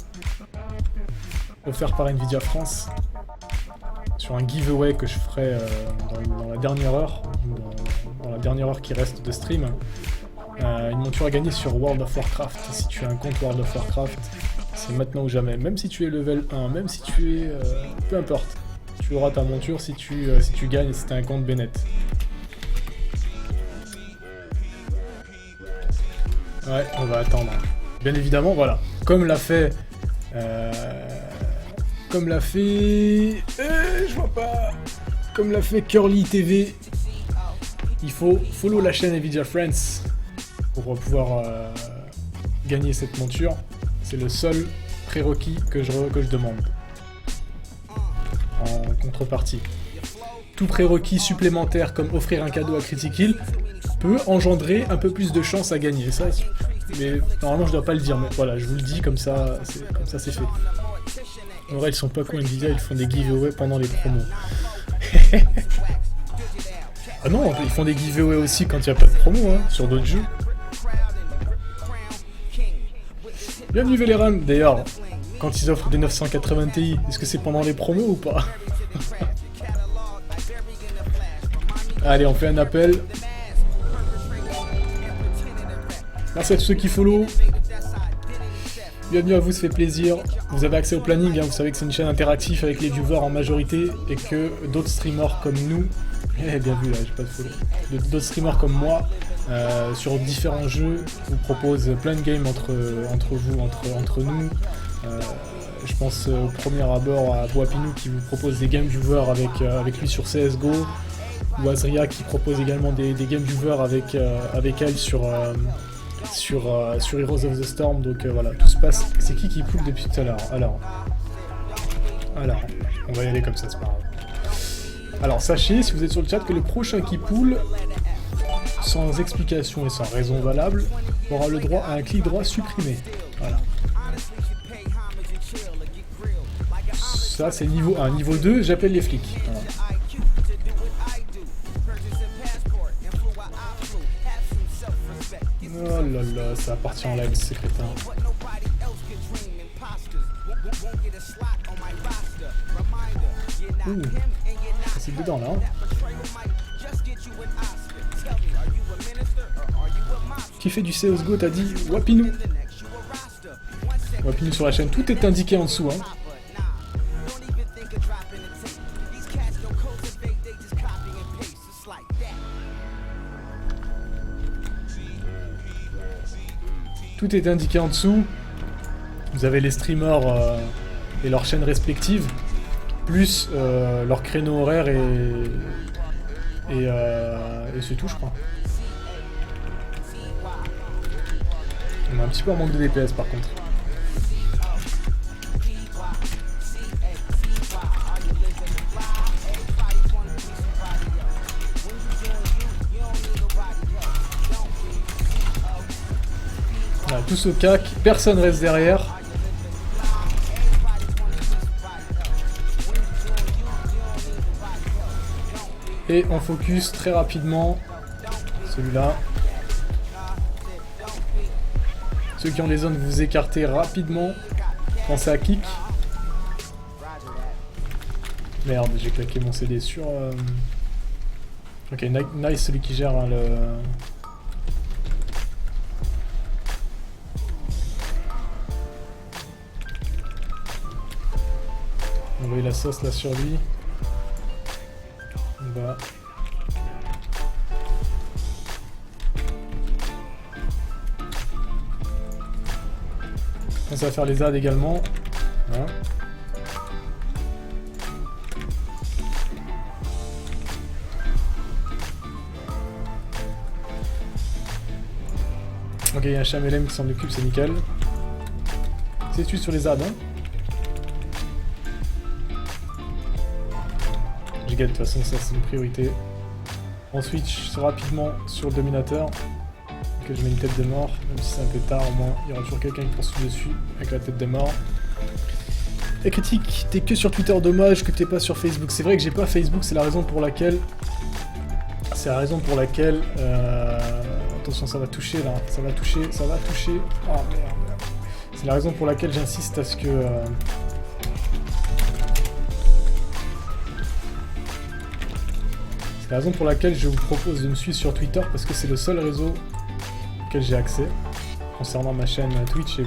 Offert par Nvidia France. Sur un giveaway que je ferai dans la dernière heure. Dans la dernière heure qui reste de stream. Une monture à gagner sur World of Warcraft. Si tu as un compte World of Warcraft, c'est maintenant ou jamais. Même si tu es level 1, même si tu es... peu importe. Tu auras ta monture si tu gagnes et si tu as un compte Bennett. Ouais, on va attendre. Bien évidemment, voilà. Comme l'a fait... je vois pas... Comme l'a fait Curly TV. Il faut follow la chaîne Nvidia Friends pour pouvoir gagner cette monture. C'est le seul prérequis que je demande. En contrepartie. Tout prérequis supplémentaire comme offrir un cadeau à Critical peut engendrer un peu plus de chance à gagner. Ça, mais normalement je dois pas le dire, mais voilà, je vous le dis comme ça c'est fait. En vrai ils sont pas cons Nvidia, ils font des giveaways pendant les promos. Ah non, ils font des giveaways aussi quand il n'y a pas de promo, hein, sur d'autres jeux. Bienvenue Veleran, d'ailleurs, quand ils offrent des 980 Ti, est-ce que c'est pendant les promos ou pas? Allez, on fait un appel. Merci à tous ceux qui follow. Bienvenue à vous, ça fait plaisir. Vous avez accès au planning, hein, vous savez que c'est une chaîne interactive avec les viewers en majorité et que d'autres streamers comme nous, bien vu là, j'ai pas de follow, d'autres streamers comme moi, sur différents jeux, vous proposent plein de games entre vous, entre nous. Je pense au premier abord à Boapinou qui vous propose des game viewers avec lui sur CSGO, ou Azria qui propose également des game viewers avec elle sur Heroes of the Storm, donc voilà, tout se passe. C'est qui poule depuis tout à l'heure? Alors, on va y aller comme ça, c'est pas grave. Alors, sachez, si vous êtes sur le chat, que le prochain qui poule, sans explication et sans raison valable, aura le droit à un clic droit supprimé. Voilà. Ça, c'est niveau 1. Niveau 2, j'appelle les flics. Voilà. Oh là là, ça va partir en live, c'est crétin. Ouh, c'est dedans là. Hein. Qui fait du CSGO, t'as dit Wapinou. Wapinou sur la chaîne, tout est indiqué en dessous. Hein. Tout est indiqué en dessous. Vous avez les streamers et leurs chaînes respectives, plus leur créneau horaire et c'est tout, je crois. On a un petit peu en manque de DPS par contre. Voilà, tous au cac, personne reste derrière. Et on focus très rapidement celui-là. Ceux qui ont les zones, vous écartez rapidement. Pensez à kick. Merde, j'ai claqué mon CD sur... Ok, nice celui qui gère hein, le... Envoyer la sauce là sur lui. Voilà. On va faire les ZAD également. Voilà. Ok, il y a un HMLM qui s'en occupe, c'est nickel. C'est tu sur les ZAD, hein. Je gagne, de toute façon, ça c'est une priorité. On switch rapidement sur le dominateur. Que je mets une tête de mort, même si c'est un peu tard, au moins il y aura toujours quelqu'un qui poursuit dessus avec la tête de mort. Et critique, t'es que sur Twitter, dommage que t'es pas sur Facebook. C'est vrai que j'ai pas Facebook, c'est la raison pour laquelle... Attention, ça va toucher là, ça va toucher. Oh merde. C'est la raison pour laquelle j'insiste à ce que... C'est la raison pour laquelle je vous propose de me suivre sur Twitter, parce que c'est le seul réseau auquel j'ai accès, concernant ma chaîne Twitch et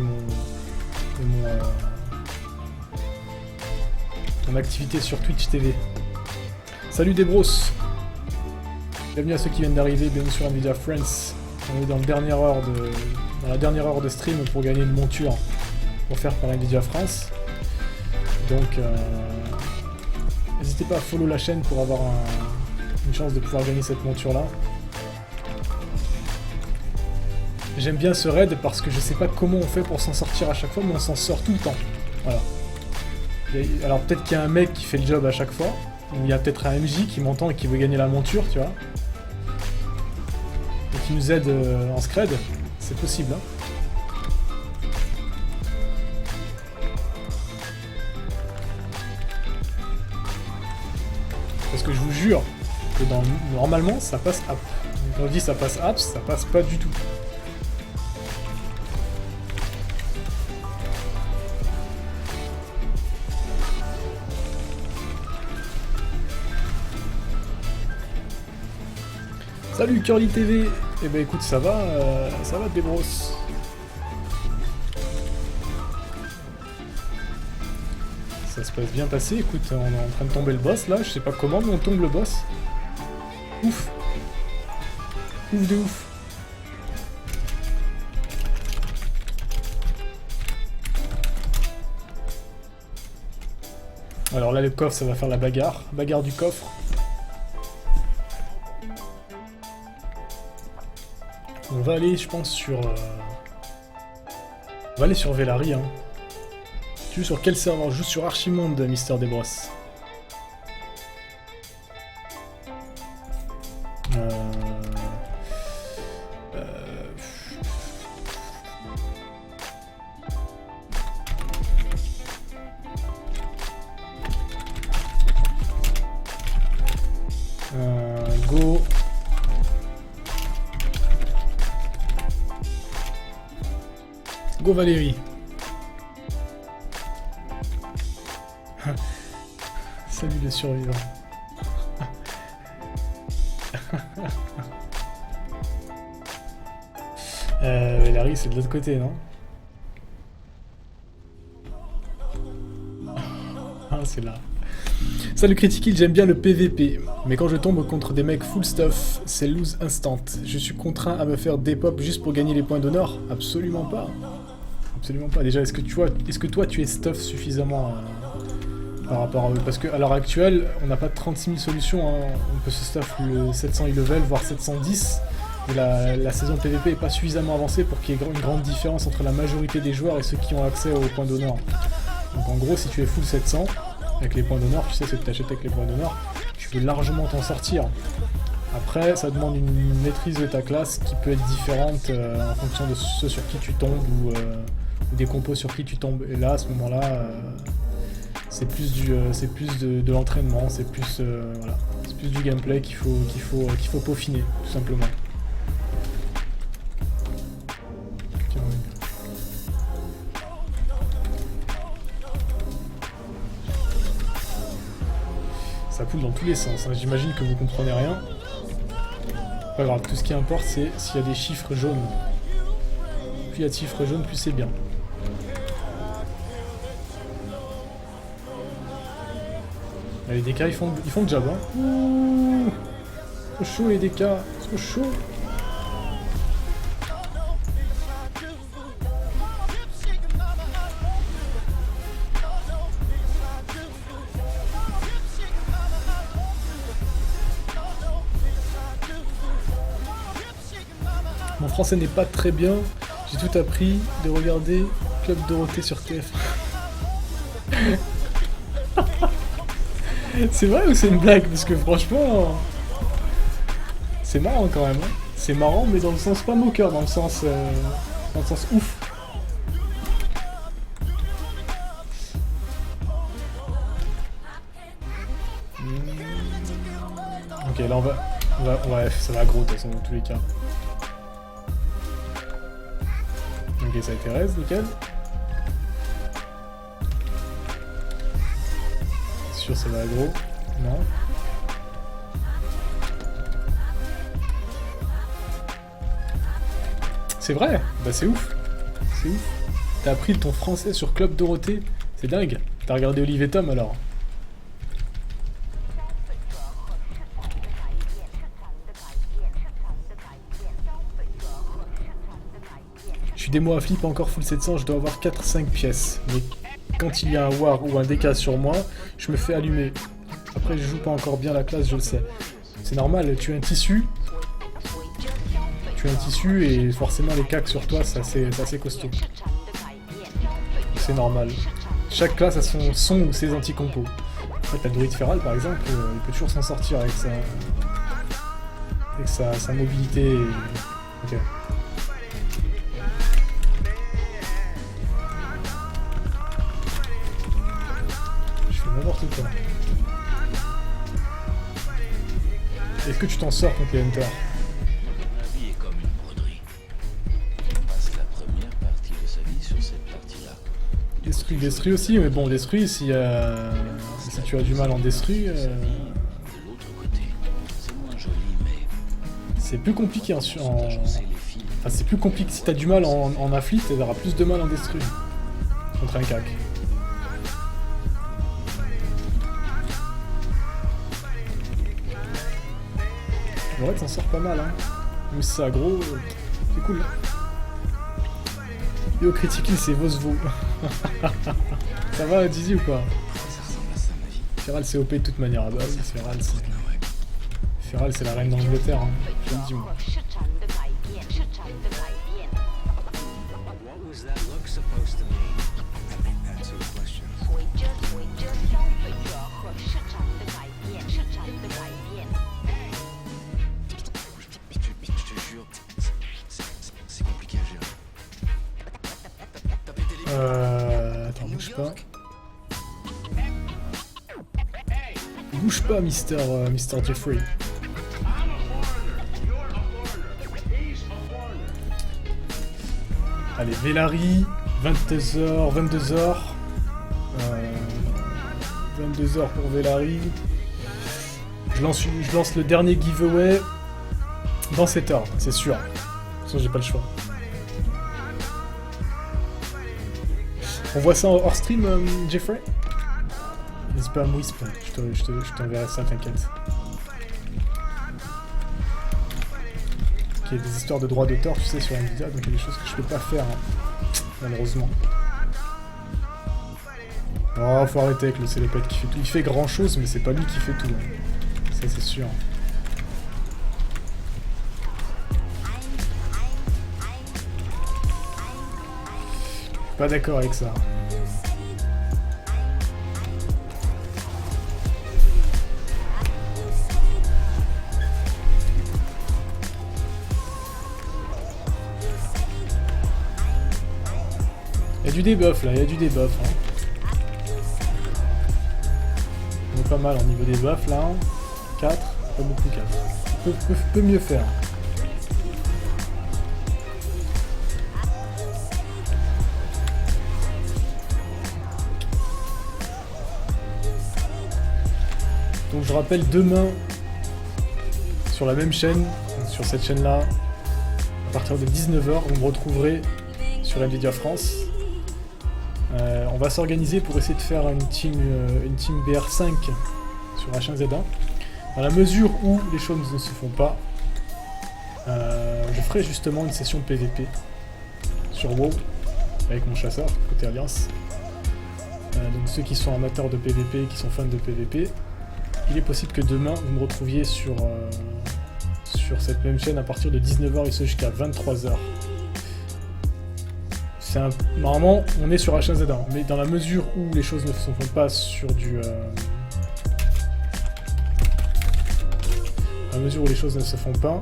mon activité sur Twitch TV. Salut Debros! Bienvenue à ceux qui viennent d'arriver, bienvenue sur Nvidia Friends. On est dans la dernière heure de stream pour gagner une monture offerte par Nvidia France. Donc n'hésitez pas à follow la chaîne pour avoir une chance de pouvoir gagner cette monture là. J'aime bien ce raid parce que je sais pas comment on fait pour s'en sortir à chaque fois, mais on s'en sort tout le temps. Voilà. Alors peut-être qu'il y a un mec qui fait le job à chaque fois, ou il y a peut-être un MJ qui m'entend et qui veut gagner la monture, tu vois. Et qui nous aide en scred, c'est possible, hein. Parce que je vous jure que normalement ça passe app. Quand on dit ça passe app, ça passe pas du tout. Salut Curly TV. Eh ben écoute, ça va Debros. Ça se passe bien passé, écoute, on est en train de tomber le boss là, je sais pas comment mais on tombe le boss. Ouf. Ouf de ouf. Alors là le coffre ça va faire la bagarre. Bagarre du coffre. On va aller, je pense, sur... On va aller sur Velari, hein. Tu joues sur quel serveur? Je joue sur Archimonde, Mister Debros. Go... Go Valérie. Salut les survivants. Valérie c'est de l'autre côté, non? Ah c'est là. Salut Critiquil, j'aime bien le PVP, mais quand je tombe contre des mecs full stuff, c'est lose instant. Je suis contraint à me faire des pop juste pour gagner les points d'honneur? Absolument pas. Absolument pas. Déjà, est-ce que toi tu es stuff suffisamment par rapport à eux? Parce qu'à l'heure actuelle, on n'a pas 36 000 solutions. Hein. On peut se stuff le 700 level, voire 710. Et la saison PVP est pas suffisamment avancée pour qu'il y ait une grande différence entre la majorité des joueurs et ceux qui ont accès aux points d'honneur. Donc en gros, si tu es full 700, avec les points d'honneur, tu sais ce que tu achètes avec les points d'honneur, tu peux largement t'en sortir. Après, ça demande une maîtrise de ta classe qui peut être différente en fonction de ceux sur qui tu tombes ou des compos sur qui tu tombes. Et là, à ce moment-là, c'est plus de l'entraînement, c'est plus voilà, c'est plus du gameplay qu'il faut peaufiner, tout simplement. Ça poule dans tous les sens, hein. J'imagine que vous comprenez rien. Pas grave, tout ce qui importe c'est s'il y a des chiffres jaunes. Plus il y a de chiffres jaunes, plus c'est bien. Les DK ils font le job, hein. Ouh, trop chaud les DK, trop chaud. français n'est pas très bien. J'ai tout appris de regarder Club Dorothée sur TF1. C'est vrai ou c'est une blague? Parce que franchement, c'est marrant quand même. Hein. C'est marrant, mais dans le sens pas moqueur, dans le sens ouf. Ok, là ouais, ça va gros de toute façon dans tous les cas. Ok, ça a été raise, nickel. Sûr, ça va gros. Non. C'est vrai. Bah c'est ouf. C'est ouf. T'as appris ton français sur Club Dorothée. C'est dingue. T'as regardé Olive et Tom alors. Je suis démo à flip encore full 700, je dois avoir 4-5 pièces. Mais quand il y a un war ou un DK sur moi, je me fais allumer. Après je joue pas encore bien la classe, je le sais. C'est normal, tu as un tissu. Tu as un tissu et forcément les cacs sur toi, c'est assez costaud. C'est normal. Chaque classe a son son ou ses anti-compos. En fait, la druide Feral par exemple, il peut toujours s'en sortir avec sa mobilité. Ok. N'importe quoi. Est-ce que tu t'en sors contre les Hunters? La vie est comme une broderie. On passe la première partie de sa vie sur cette partie-là. Destruit aussi, mais bon, Destruit, si tu as du mal en Destruit... De l'autre côté, c'est moins joli, mais... C'est plus compliqué en... Enfin, c'est plus compliqué. Si t'as du mal en afflit, t'auras plus de mal en Destruit. Contre un cac. Le Red s'en sort pas mal, hein. Mais c'est aggro, c'est cool. Yo, Critical, c'est Vosvo. Ça va, Dizzy ou quoi? ça ressemble à ça, ma vie. Feral, c'est OP de toute manière. Ah bah oui, Feral, c'est la reine d'Angleterre, hein. Je le dis, moi. What was that look supposed to mean? I think that's a question. Je te jure, c'est compliqué à gérer. Attends, bouge pas. Bouge pas, Mr. Jeffrey. Allez, Velarie, 22h. 22h pour Velarie. Je lance le dernier giveaway dans 7 heures, c'est sûr. De toute façon, j'ai pas le choix. On voit ça hors stream, Jeffrey? N'hésite pas à me wisp, je t'enverrai ça, t'inquiète. Il y a des histoires de droits d'auteur, tu sais, sur Nvidia, donc il y a des choses que je peux pas faire, hein, malheureusement. Oh, faut arrêter avec le Célépète qui fait tout. Il fait grand chose, mais c'est pas lui qui fait tout. Hein. Ça, c'est sûr. Pas d'accord avec ça. Il y a du debuff là, il y a du debuff. Hein. On est pas mal au niveau des buffs là. 4, pas beaucoup 4. Peut mieux faire. Donc je rappelle, demain, sur la même chaîne, sur cette chaîne-là, à partir de 19h, vous me retrouverez sur Nvidia France. On va s'organiser pour essayer de faire une team BR5 sur H1Z1. Dans la mesure où les choses ne se font pas, je ferai justement une session PVP sur WoW avec mon chasseur côté Alliance. Donc ceux qui sont amateurs de PVP, qui sont fans de PVP, il est possible que demain vous me retrouviez sur sur cette même chaîne à partir de 19h et ce jusqu'à 23h. Normalement, on est sur H1Z1, mais dans la mesure où les choses ne se font pas sur du... Dans la mesure où les choses ne se font pas,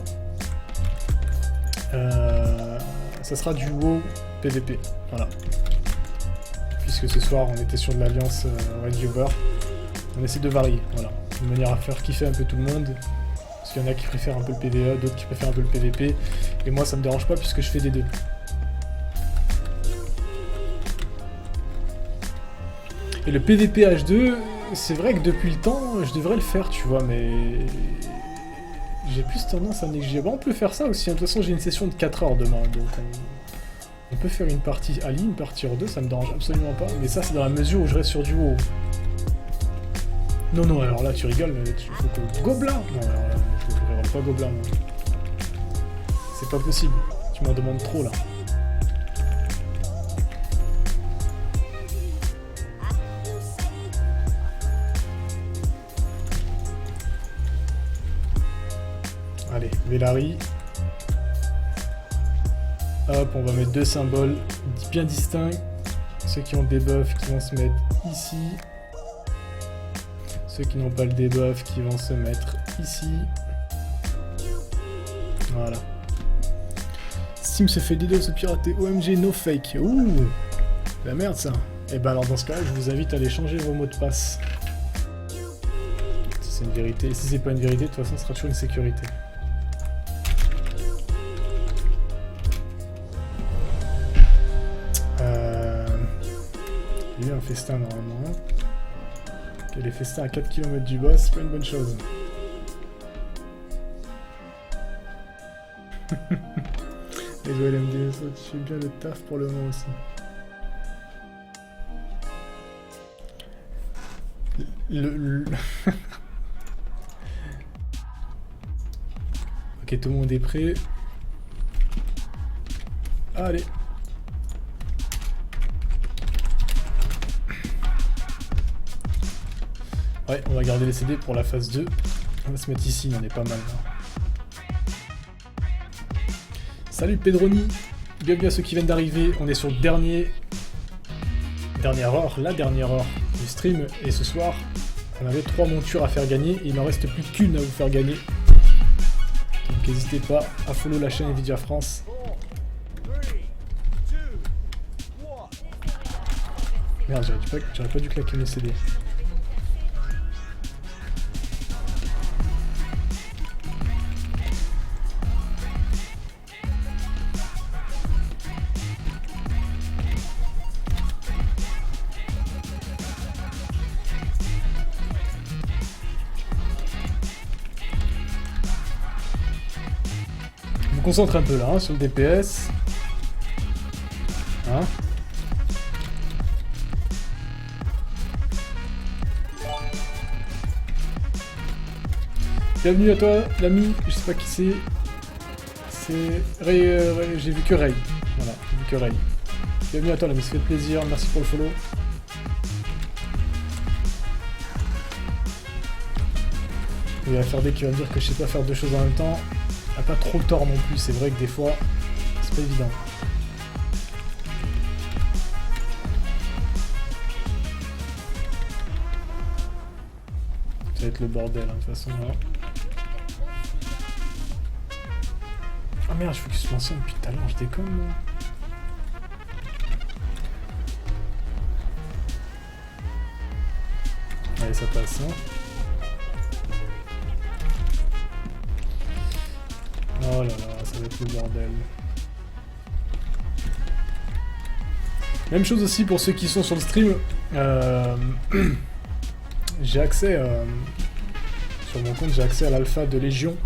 ça sera du WoW PVP, voilà. Puisque ce soir, on était sur de l'Alliance Red Viewer, on essaie de varier, voilà. De manière à faire kiffer un peu tout le monde. Parce qu'il y en a qui préfèrent un peu le PVE, d'autres qui préfèrent un peu le PVP. Et moi, ça me dérange pas puisque je fais des deux. Et le PVP H2, c'est vrai que depuis le temps, je devrais le faire, tu vois, mais... J'ai plus tendance à négliger. Bon, on peut faire ça aussi, hein. De toute façon, j'ai une session de 4 heures demain, donc... On peut faire une partie Ali, une partie hors 2, ça me dérange absolument pas. Mais ça, c'est dans la mesure où je reste sur du WoW. Non, non, alors là, tu rigoles, mais il faut que... Gobelin. Non, alors là, je ne reroll pas Gobelin, moi. C'est pas possible. Tu m'en demandes trop, là. Allez, Velarie. Hop, on va mettre 2 symboles bien distincts. Ceux qui ont le debuff qui vont se mettre ici. Ceux qui n'ont pas le debuff qui vont se mettre ici. Voilà. Steam se fait DDoS pirater. OMG, no fake. Ouh, la merde ça. Et ben alors dans ce cas, je vous invite à aller changer vos mots de passe. Si c'est une vérité. Si c'est pas une vérité, de toute façon, ce sera toujours une sécurité. Il y a eu un festin normalement. Ok, les festins à 4 km du boss, c'est pas une bonne chose. Les OLMD, ça, tu fais bien le taf pour le moment aussi. Ok, tout le monde est prêt. Allez. Ouais, on va garder les CD pour la phase 2. On va se mettre ici, on est pas mal là. Salut Pedroni, bienvenue à ceux qui viennent d'arriver. On est sur le dernière heure du stream. Et ce soir, on avait 3 montures à faire gagner. Et il n'en reste plus qu'une à vous faire gagner. Donc n'hésitez pas à follow la chaîne Nvidia France. Merde, j'aurais pas dû claquer mes CD. Concentre un peu là, hein, sur le DPS. Hein? Bienvenue à toi, l'ami. Je sais pas qui c'est. C'est Ray. J'ai vu que Ray. Voilà, j'ai vu que Ray. Bienvenue à toi, l'ami. Ça fait plaisir. Merci pour le follow. Il y a FRD qui va me dire que je sais pas faire 2 choses en même temps. A pas trop tort non plus, c'est vrai que des fois, c'est pas évident. Ça va être le bordel, hein, de toute façon, là. Ah merde, je fais que se lancer depuis tout à l'heure, je déconne, moi. Allez, ça passe, hein. Oh là là, ça va être le bordel. Même chose aussi pour ceux qui sont sur le stream. J'ai accès sur mon compte, j'ai accès à l'alpha de Légion.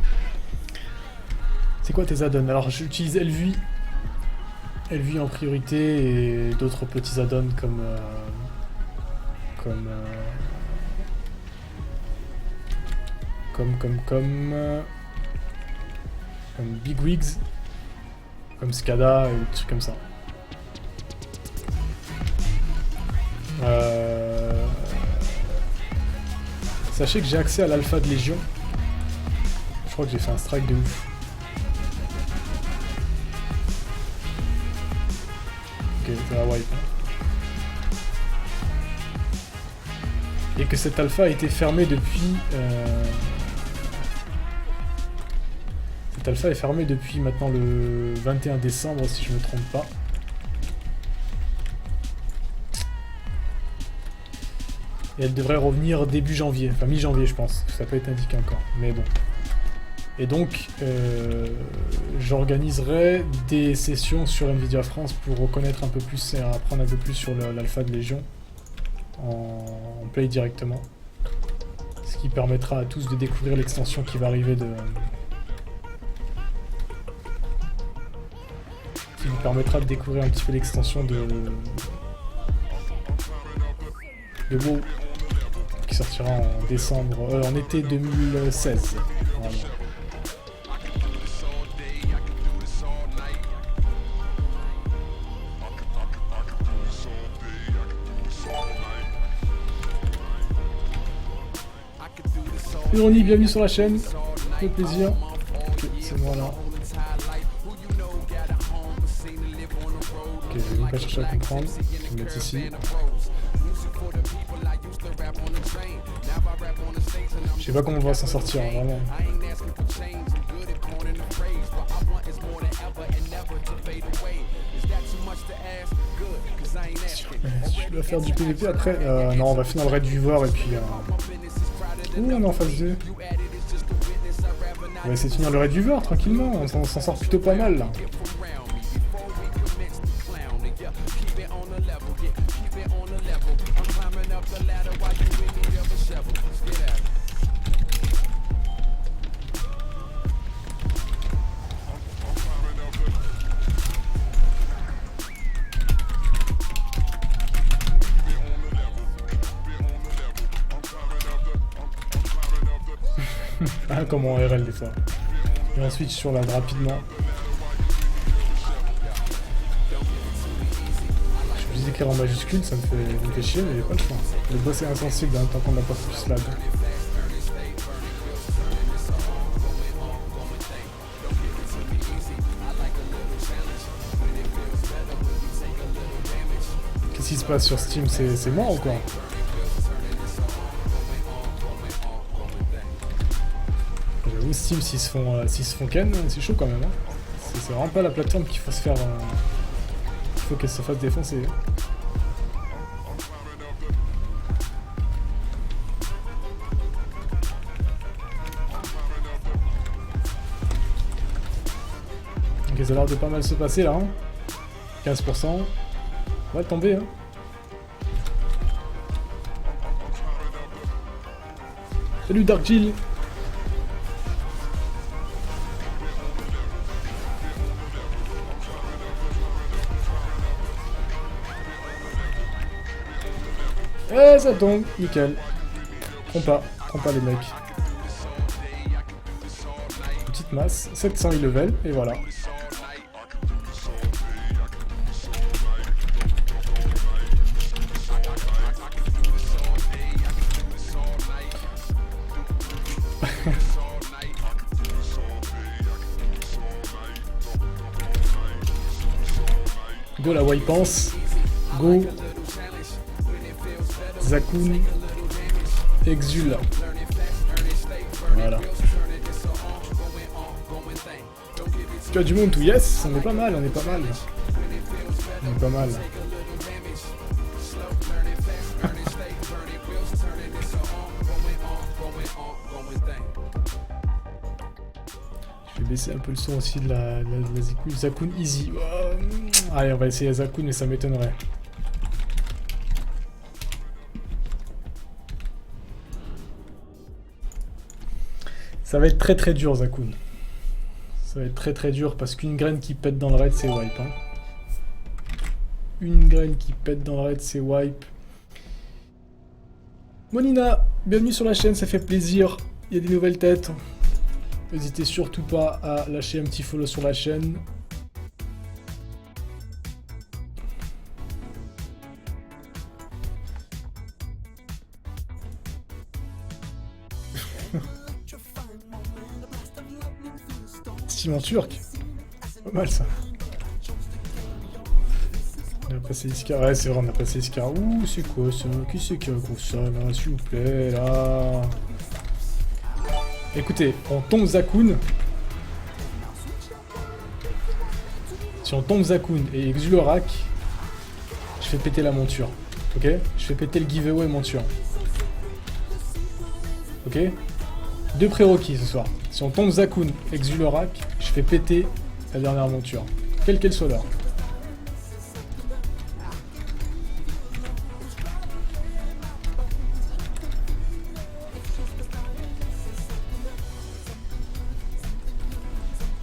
C'est quoi tes add-ons? Alors j'utilise Elvie en priorité et d'autres petits add-ons comme Big Wigs, comme Skada et des trucs comme ça. Sachez que j'ai accès à l'alpha de Légion. Je crois que j'ai fait un strike de ouf. te la wipe. Hein. Et que cette alpha a été fermée depuis... Cette alpha est fermée depuis maintenant le 21 décembre, si je me trompe pas. Et elle devrait revenir début janvier, enfin mi-janvier je pense, ça peut être indiqué encore, mais bon. Et donc, j'organiserai des sessions sur Nvidia France pour connaître un peu plus et apprendre un peu plus sur l'alpha de Légion en play directement. Ce qui permettra à tous de découvrir l'extension qui va arriver de... Qui vous permettra de découvrir un petit peu l'extension de WoW qui sortira en décembre, en été 2016. Voilà. Ironie, bienvenue sur la chaîne, ça fait plaisir. Ok, c'est moi là. Ok, je vais même pas chercher à comprendre, je vais me mettre ici. Je sais pas comment on va s'en sortir, hein, vraiment. Si je dois faire du PVP après, non, on va finir le raid viewer et puis... Ouh, on est en phase 2. On va essayer de finir le raid viewer tranquillement, on s'en sort plutôt pas mal là. Ah, comme en RL des fois. Et on switch sur la rapidement. Je suis obligé d'écrire en majuscule, ça me fait chier, mais j'ai pas le choix. Le boss est insensible en même temps qu'on n'a pas plus lag. Qu'est-ce qui se passe sur Steam? C'est mort ou quoi? J'avoue, Steam, s'ils se font ken, c'est chaud quand même. Hein. C'est vraiment pas la plateforme qu'il faut se faire... Il faut qu'elle se fasse défoncer. Ok, ça a l'air de pas mal se passer là. Hein. 15%. On va tomber. Hein. Salut Dark Jill. Eh, ça tombe, nickel. Trompe pas les mecs. Petite masse, 700 level, et voilà. Go la Wipance. Go. Zakun, Exul. Voilà. Tu as du monde tout, yes, on est pas mal, on est pas mal. On est pas mal. Je vais baisser un peu le son aussi de la Zakun Easy. Oh, allez, on va essayer la Zakun, mais ça m'étonnerait. Ça va être très très dur, Zakun. Ça va être très très dur parce qu'une graine qui pète dans le raid, c'est wipe. Hein. Une graine qui pète dans le raid, c'est wipe. Monina, bienvenue sur la chaîne, ça fait plaisir. Il y a des nouvelles têtes. N'hésitez surtout pas à lâcher un petit follow sur la chaîne. Steam en turc. Pas mal ça. Hop. passé Iskar. Ouais, c'est vrai, on a passé Iskar. Ouh, c'est quoi ça? Qui c'est qui a gros ça là? S'il vous plaît, là. Écoutez, on tombe Zakun. Si on tombe Zakun et Exulorak, je fais péter la monture. Ok? Je fais péter le giveaway monture. Ok? 2 prérequis ce soir. Si on tombe Zakun, Exulorak, je fais péter la dernière monture. Quelle qu'elle soit l'heure.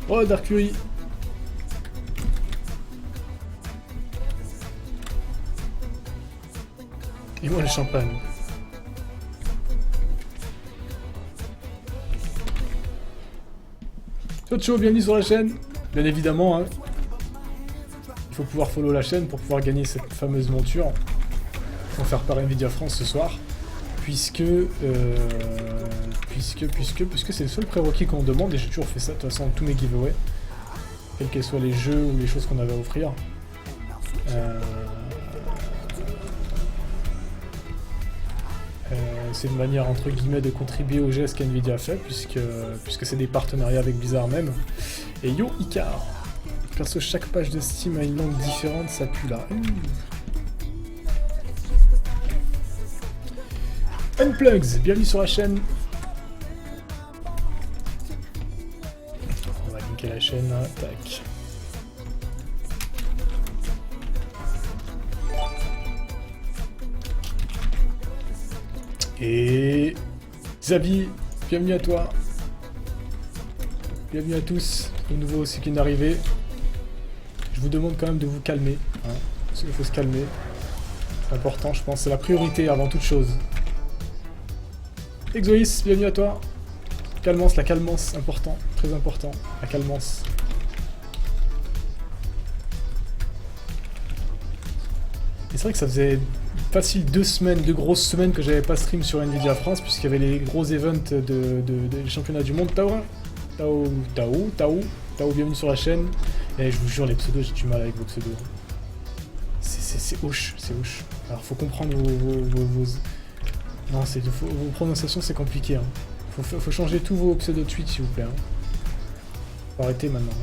Oh, Darkury. Et moi le champagne. Ciao, bienvenue sur la chaîne. Bien évidemment, hein. Il faut pouvoir follow la chaîne pour pouvoir gagner cette fameuse monture. Offerte par Nvidia France ce soir. Puisque c'est le seul prérequis qu'on demande et j'ai toujours fait ça de toute façon dans tous mes giveaways. Quels que soient les jeux ou les choses qu'on avait à offrir. C'est une manière entre guillemets de contribuer au geste qu'Nvidia fait puisque c'est des partenariats avec Blizzard même. Et yo Icar. Perso chaque page de Steam a une langue différente, ça pue là. Unplugs, bienvenue sur la chaîne. On va linker la chaîne, tac. Et Xavi, bienvenue à toi. Bienvenue à tous, de nouveau ceux qui viennent d'arriver. Je vous demande quand même de vous calmer. Hein, parce qu'il faut se calmer. C'est important, je pense, c'est la priorité avant toute chose. Exoïs, bienvenue à toi. Calmance, la calmance, important, très important, la calmance. Et c'est vrai que ça faisait facile 2 semaines, 2 grosses semaines que j'avais pas stream sur Nvidia France, puisqu'il y avait les gros events des championnats du monde. Tao, bienvenue sur la chaîne. Et je vous jure, les pseudos, j'ai du mal avec vos pseudos. C'est hoche, c'est hoche. Alors faut comprendre vos... Non, vos prononciations, c'est compliqué. Hein. Faut changer tous vos pseudos de tweets, s'il vous plaît. Hein. Faut arrêter maintenant.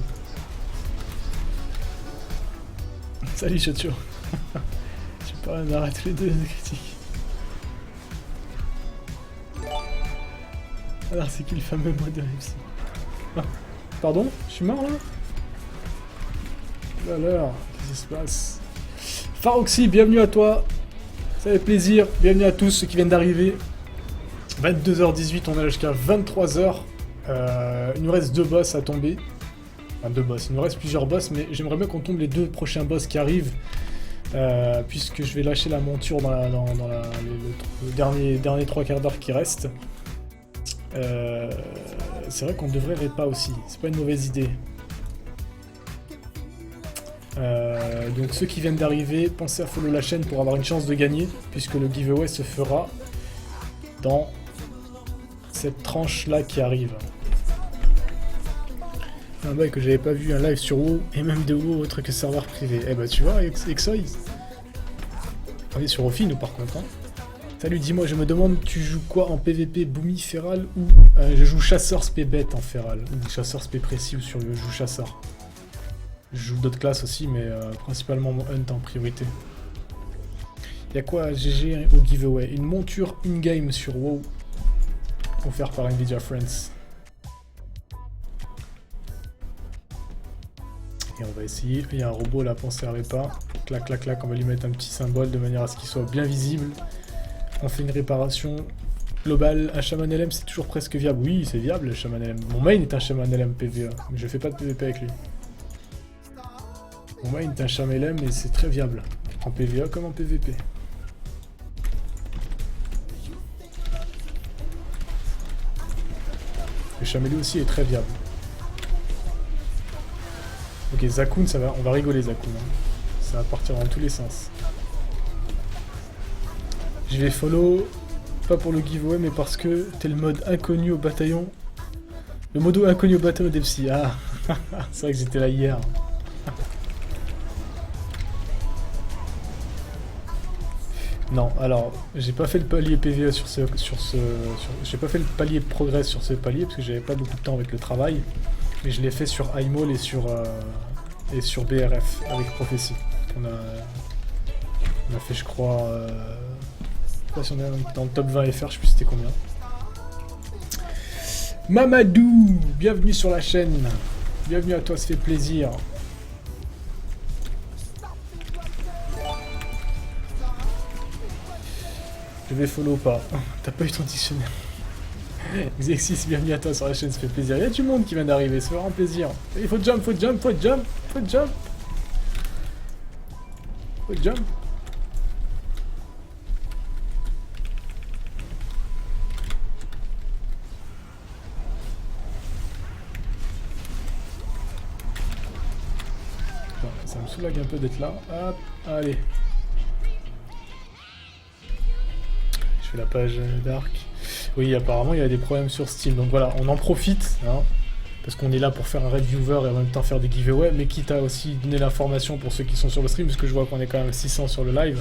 Hein. Salut, Chacho. Je sais pas, on arrête les deux de critiques. Alors, c'est qui le fameux mode de réussite? Ah, pardon? Je suis mort, là? Alors, qu'est-ce qui se passe? Faroxy, bienvenue à toi. Ça fait plaisir, bienvenue à tous ceux qui viennent d'arriver. 22h18, on est jusqu'à 23h. Il nous reste 2 boss à tomber. Enfin 2 boss, il nous reste plusieurs boss, mais j'aimerais bien qu'on tombe les 2 prochains boss qui arrivent. Puisque je vais lâcher la monture dans le dernier 3 quarts d'heure qui reste. C'est vrai qu'on devrait répa aussi, c'est pas une mauvaise idée. Donc ceux qui viennent d'arriver, pensez à follow la chaîne pour avoir une chance de gagner, puisque le giveaway se fera dans cette tranche là qui arrive. Un bail que j'avais pas vu un live sur WoW, et même de WoW autre que serveur privé. Eh bah tu vois, Exoy. On est sur Ophi nous par contre. Hein. Salut, dis-moi, je me demande, tu joues quoi en PVP, Boomy, Feral ou je joue chasseur spé bête en Feral, ou chasseur spé précis ou sur je joue chasseur. Je joue d'autres classes aussi, mais principalement mon hunt en priorité. Y'a quoi GG au giveaway? Une monture in-game sur WoW, offert par Nvidia Friends. Et on va essayer. Il y a un robot là, pensez à répa. Clac, clac, clac, on va lui mettre un petit symbole de manière à ce qu'il soit bien visible. On fait une réparation globale. Un Shaman LM, c'est toujours presque viable. Oui, c'est viable le Shaman LM. Mon main est un Shaman LM PVA, mais je fais pas de PVP avec lui. Mon main est un Shaman LM et c'est très viable. En PVA comme en PVP. Le Chamelé aussi est très viable. Ok, Zakun, ça va, on va rigoler Zakun. Hein. Ça va partir dans tous les sens. Je vais follow, pas pour le giveaway, mais parce que t'es le mode inconnu au bataillon. Le modo inconnu au bataillon d'FC. Ah, c'est vrai que j'étais là hier. Non, alors, j'ai pas fait le palier PVE j'ai pas fait le palier progrès sur ce palier parce que j'avais pas beaucoup de temps avec le travail. Et je l'ai fait sur iMall et sur BRF avec Prophétie. On a fait, je crois, je sais pas si on est dans le top 20 FR, je sais plus c'était combien. Mamadou, bienvenue sur la chaîne. Bienvenue à toi, ça fait plaisir. Je vais follow pas. T'as pas eu ton dictionnaire. Xexis, bienvenue à toi sur la chaîne, ça fait plaisir. Il y a du monde qui vient d'arriver, ça fait vraiment plaisir. Il faut jump, faut jump, faut jump, faut jump. Faut jump. Ça me soulage un peu d'être là. Hop, allez. Je fais la page Dark. Oui, apparemment il y a des problèmes sur Steam. Donc voilà, on en profite. Hein, parce qu'on est là pour faire un raid viewer et en même temps faire des giveaways. Mais quitte à aussi donner l'information pour ceux qui sont sur le stream. Parce que je vois qu'on est quand même 600 sur le live.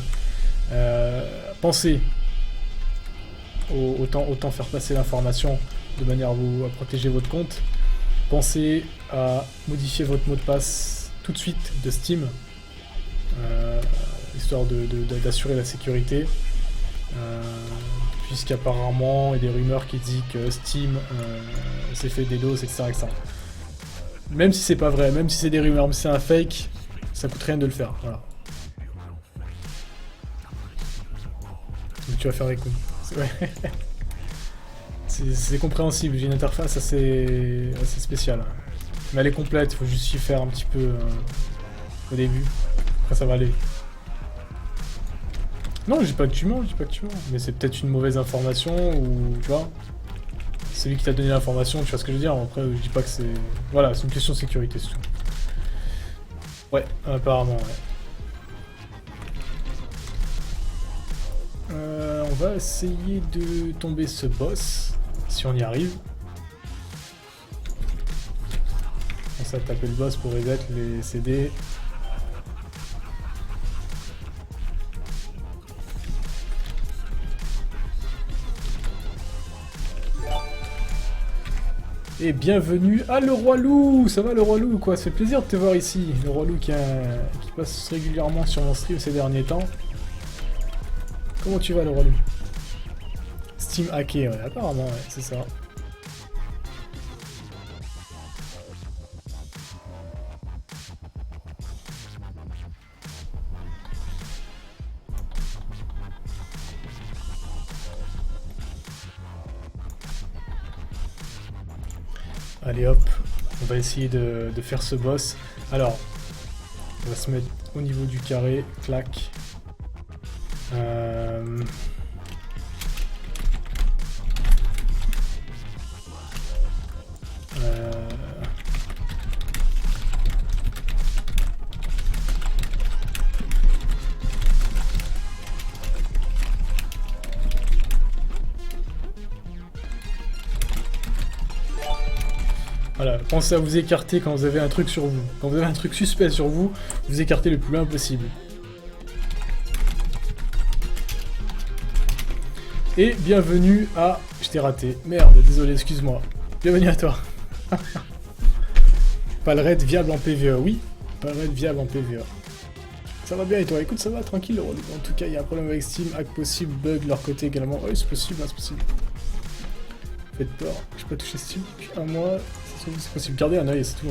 Pensez. Autant faire passer l'information de manière à protéger votre compte. Pensez à modifier votre mot de passe tout de suite de Steam, histoire d'assurer la sécurité, puisqu'apparemment il y a des rumeurs qui disent que Steam s'est fait des DDoS, etc., etc. Même si c'est pas vrai, même si c'est des rumeurs, même si c'est un fake, ça coûte rien de le faire. Voilà. Donc tu vas faire des coups. C'est compréhensible, j'ai une interface assez spéciale. Mais elle est complète, il faut juste y faire un petit peu au début. Après ça va aller. Non, je dis pas que tu mens, mais c'est peut-être une mauvaise information ou tu vois. C'est lui qui t'a donné l'information, tu vois ce que je veux dire. Après, je dis pas que c'est. Voilà, c'est une question de sécurité, c'est tout. Ouais, apparemment, ouais. On va essayer de tomber ce boss, si on y arrive. On va taper le boss pour reset les CD. Et bienvenue à le Roi Loup. Ça va le Roi Loup quoi? Ça fait plaisir de te voir ici. Le Roi Loup qui passe régulièrement sur mon stream ces derniers temps. Comment tu vas le Roi Loup? Steam hacké, ouais, apparemment, ouais, c'est ça. Allez hop, on va essayer de faire ce boss. Alors, on va se mettre au niveau du carré, clac. Voilà, pensez à vous écarter quand vous avez un truc sur vous. Quand vous avez un truc suspect sur vous, vous écartez le plus loin possible. Et bienvenue à... Je t'ai raté. Merde, désolé, excuse-moi. Bienvenue à toi. Pas le raid viable en PVE, oui. Pas le raid viable en PVE. Ça va bien et toi? Écoute, ça va, tranquille. En tout cas, il y a un problème avec Steam, hack possible, bug de leur côté également. Oui, c'est possible, c'est possible. Faites peur, j'ai pas touché Steam depuis un mois. C'est possible, gardez un œil, c'est tout.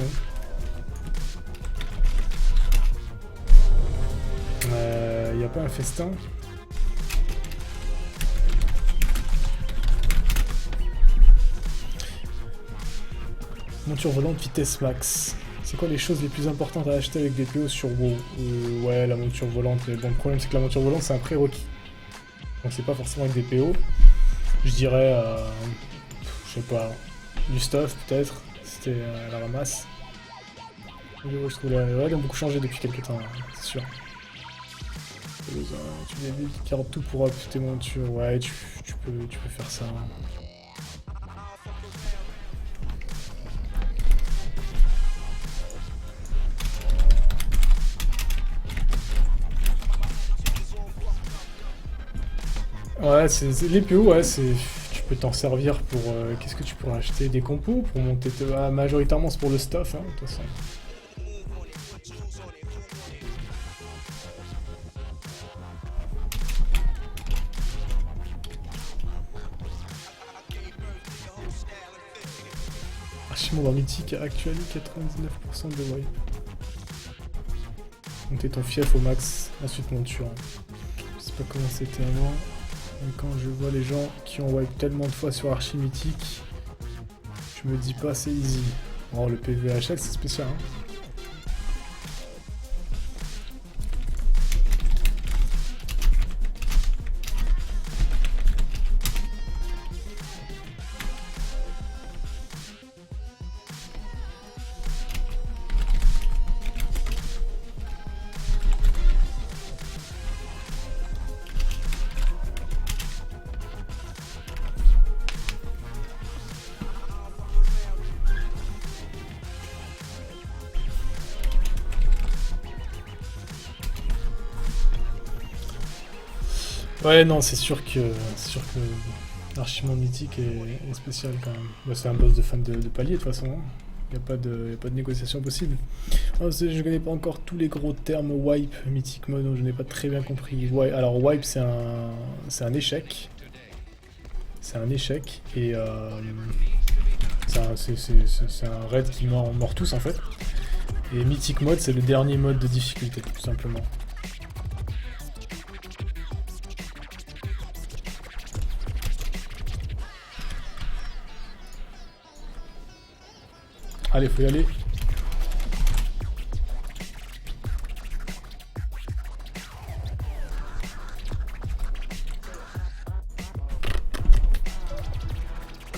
Y a pas un festin? Monture volante, vitesse max. C'est quoi les choses les plus importantes à acheter avec des PO sur WoW? Ouais, la monture volante. Bon, le problème c'est que la monture volante c'est un prérequis. Donc c'est pas forcément avec des PO. Je dirais, je sais pas, du stuff peut-être. C'était la ramasse. Je trouve ouais, ils ont beaucoup changé depuis quelques temps, c'est sûr. Tu débutes, garde tout pour up tes montures. Ouais, tu peux faire ça. Ouais, les PO, ouais, c'est... Tu peux t'en servir pour... qu'est-ce que tu pourrais acheter? Des compos pour monter... Ah, majoritairement, c'est pour le stuff, hein, de toute façon. Archimon dans Mythique, actuellement 99% de wipe. Monter ton fief au max, ensuite monture. Je sais pas comment c'était avant. Mais quand je vois les gens qui ont wipe tellement de fois sur Archi Mythique, je me dis pas c'est easy. Oh, le PVHL c'est spécial, hein. Ouais, non, c'est sûr que Archimon Mythique est spécial quand même. Bah, c'est un boss de fan de palier de toute façon. Il n'y a, y a pas de négociation possible. Oh, je connais pas encore tous les gros termes wipe, Mythic mode, donc je n'ai pas très bien compris. Ouais, alors wipe c'est un échec. C'est un échec et c'est un raid qui mord tous en fait. Et Mythic mode c'est le dernier mode de difficulté tout simplement. Allez, faut y aller.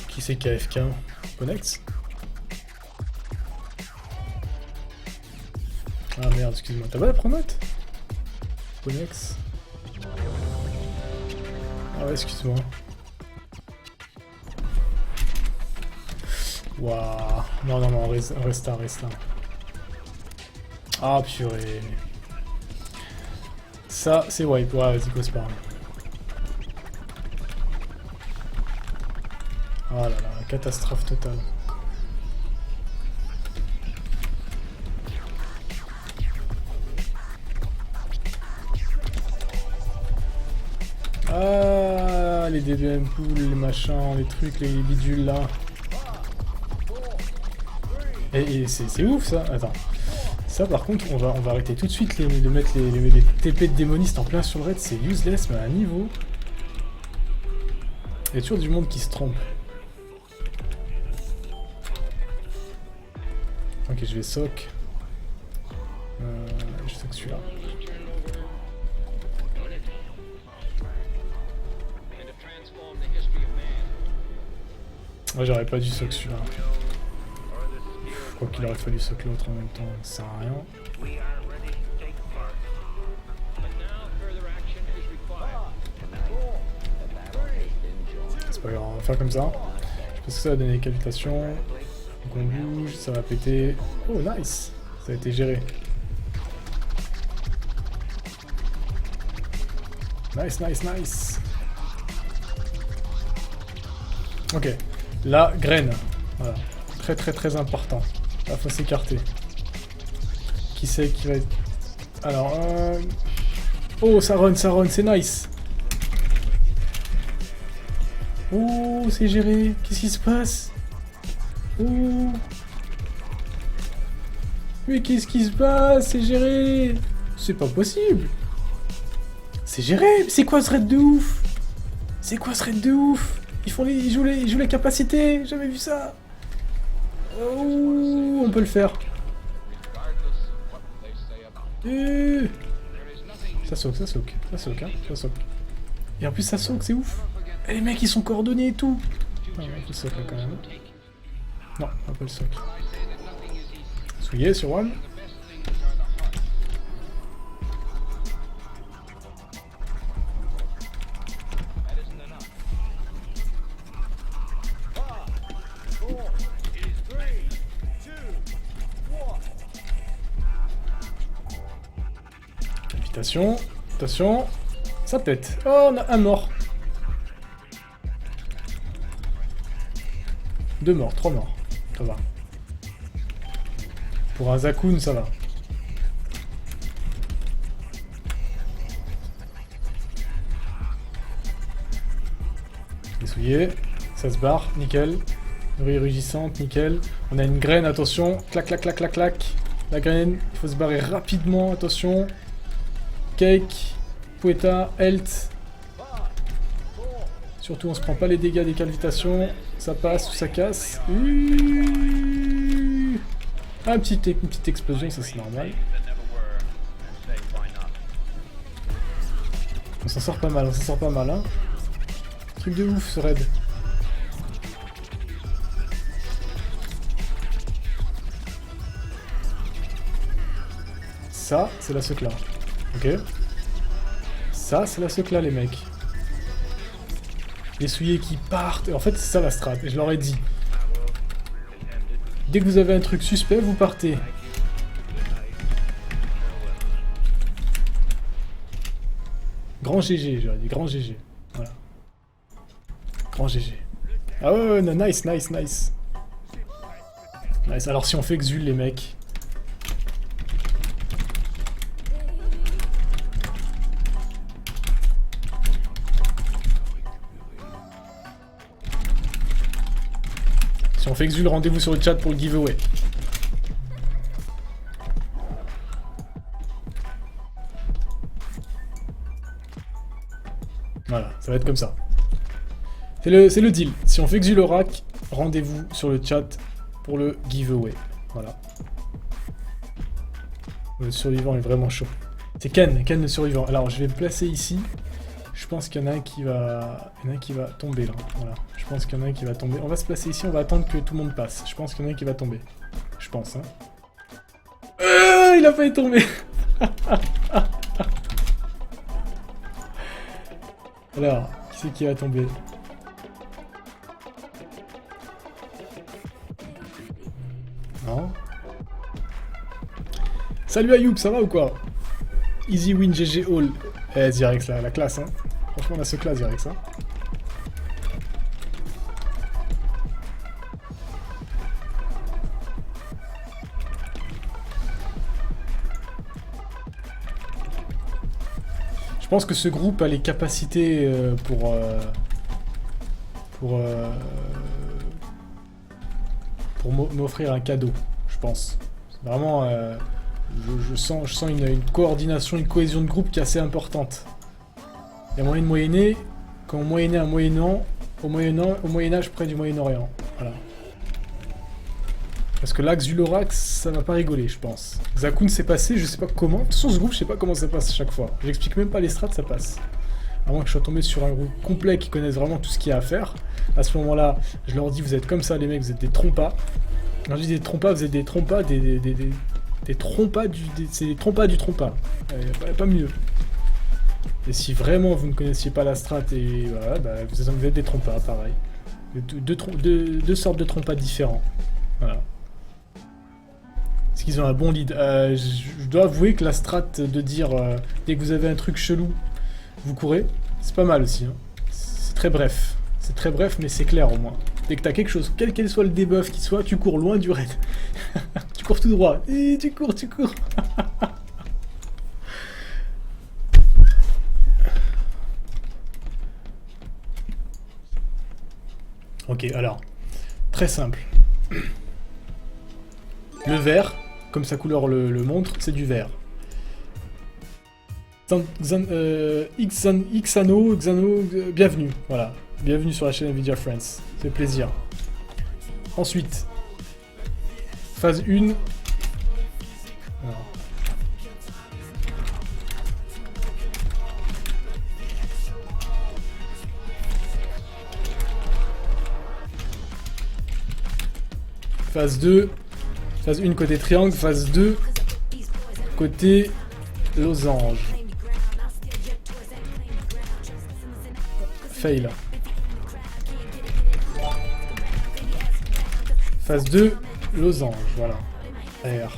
Qui c'est qui a FK? Ponex? Ah merde, excuse-moi. T'as pas la promote? Ponex? Ah ouais, excuse-moi. Waouh. Non, non, non, reste là. Ah purée. Ça, c'est wipe. Ouais, vas-y, c'est pas grave. Oh là là, catastrophe totale. Ah, les DBM pools, les machins, les trucs, les bidules là. Et c'est ouf ça. Attends. Ça par contre, on va arrêter tout de suite de mettre les TP de démonistes en plein sur le raid. C'est useless, mais à un niveau. Il y a toujours du monde qui se trompe. Ok, je vais soc. Je soc celui-là. Ouais, j'aurais pas dû soc celui-là. Je crois qu'il aurait fallu soc l'autre en même temps, ça sert à rien. C'est pas grave, on va faire comme ça. Je pense que ça va donner des cavitations. Donc on bouge, ça va péter. Oh nice! Ça a été géré. Nice. Ok. La graine. Voilà. Très important. Là, faut s'écarter. Qui c'est qui va être... Alors, oh, ça run, c'est nice. Oh, c'est géré. Qu'est-ce qui se passe? Oh. Mais qu'est-ce qui se passe? C'est géré. C'est pas possible. C'est géré. C'est quoi ce raid de ouf? Ils jouent les capacités. J'ai jamais vu ça. Oh, on peut le faire. Ça soak. Et en plus ça soak, c'est ouf. Et les mecs ils sont coordonnés et tout. Ah, on peut le soak là quand même. Non, on va pas le soak. Souillé sur One. Attention, ça pète. Oh, on a un mort. 2 morts, 3 morts. Ça va. Pour un Zakun, ça va. Essouillé. Ça se barre, nickel. Nourriture rugissante, nickel. On a une graine, attention. Clac, clac, clac, clac, clac. La graine, il faut se barrer rapidement, attention. Cake, Poeta, Health. Surtout, on se prend pas les dégâts des calvitations. Ça passe ou ça casse. Ah, une petite explosion, ça c'est normal. On s'en sort pas mal, hein. Truc de ouf ce raid. Ça, c'est la secla. Ok. Ça, c'est la secla, les mecs. Les souillés qui partent. En fait, c'est ça la strat. Et je leur ai dit. Dès que vous avez un truc suspect, vous partez. Grand GG, j'aurais dit. Grand GG. Voilà. Grand GG. Ah ouais, non, nice, nice, nice. Nice. Alors si on fait exul, les mecs. Si on fait exul, rendez-vous sur le chat pour le giveaway. Voilà, ça va être comme ça. C'est le deal. Si on fait exul Oracle, rendez-vous sur le chat pour le giveaway. Voilà. Le survivant est vraiment chaud. C'est Ken le survivant. Alors je vais me placer ici. Je pense qu'il y en a un qui va... tomber là. Voilà. Je pense qu'il y en a un qui va tomber. On va se placer ici, on va attendre que tout le monde passe. Je pense qu'il y en a un qui va tomber. Je pense, hein. Il a failli tomber. Alors, qui c'est qui va tomber? Non. Salut Ayoub, ça va ou quoi? Easy win GG all. Eh, Zirex, la classe, hein. Franchement, on a ce classe, Zirex, hein. Je pense que ce groupe a les capacités pour m'offrir un cadeau, je pense. Vraiment, je sens une coordination, une cohésion de groupe qui est assez importante. Il y a moyen de moyenner, quand on moyennait un Moyen-Âge, au Moyen-Âge près du Moyen-Orient. Voilà. Parce que là, Xulorax, ça va pas rigoler, je pense. Zakun s'est passé, je sais pas comment. De toute façon, ce groupe, je sais pas comment ça passe à chaque fois. J'explique même pas les strats, ça passe. À moins que je sois tombé sur un groupe complet qui connaisse vraiment tout ce qu'il y a à faire. À ce moment-là, je leur dis, vous êtes comme ça, les mecs, vous êtes des trompas. Quand je dis des trompas, vous êtes des trompas, des trompas c'est des trompas du trompa. Pas mieux. Et si vraiment vous ne connaissiez pas la strat et voilà, bah, vous êtes des trompas, pareil. Deux sortes de trompas différents. Voilà. Est-ce qu'ils ont un bon lead? Je dois avouer que la strat de dire dès que vous avez un truc chelou, vous courez, c'est pas mal aussi. Hein. C'est très bref. C'est très bref, mais c'est clair au moins. Dès que t'as quelque chose, quel qu'elle soit le debuff qui soit, tu cours loin du raid. Tu cours tout droit. Et tu cours. Ok, alors. Très simple. Le vert, comme sa couleur le montre, c'est du vert. Xano, bienvenue, voilà. Bienvenue sur la chaîne Nvidia Friends, ça fait plaisir. Ensuite, phase 1. Alors. Phase 2. Phase 1 côté triangle, phase 2 côté losange. Fail. Phase 2, losange, voilà. R.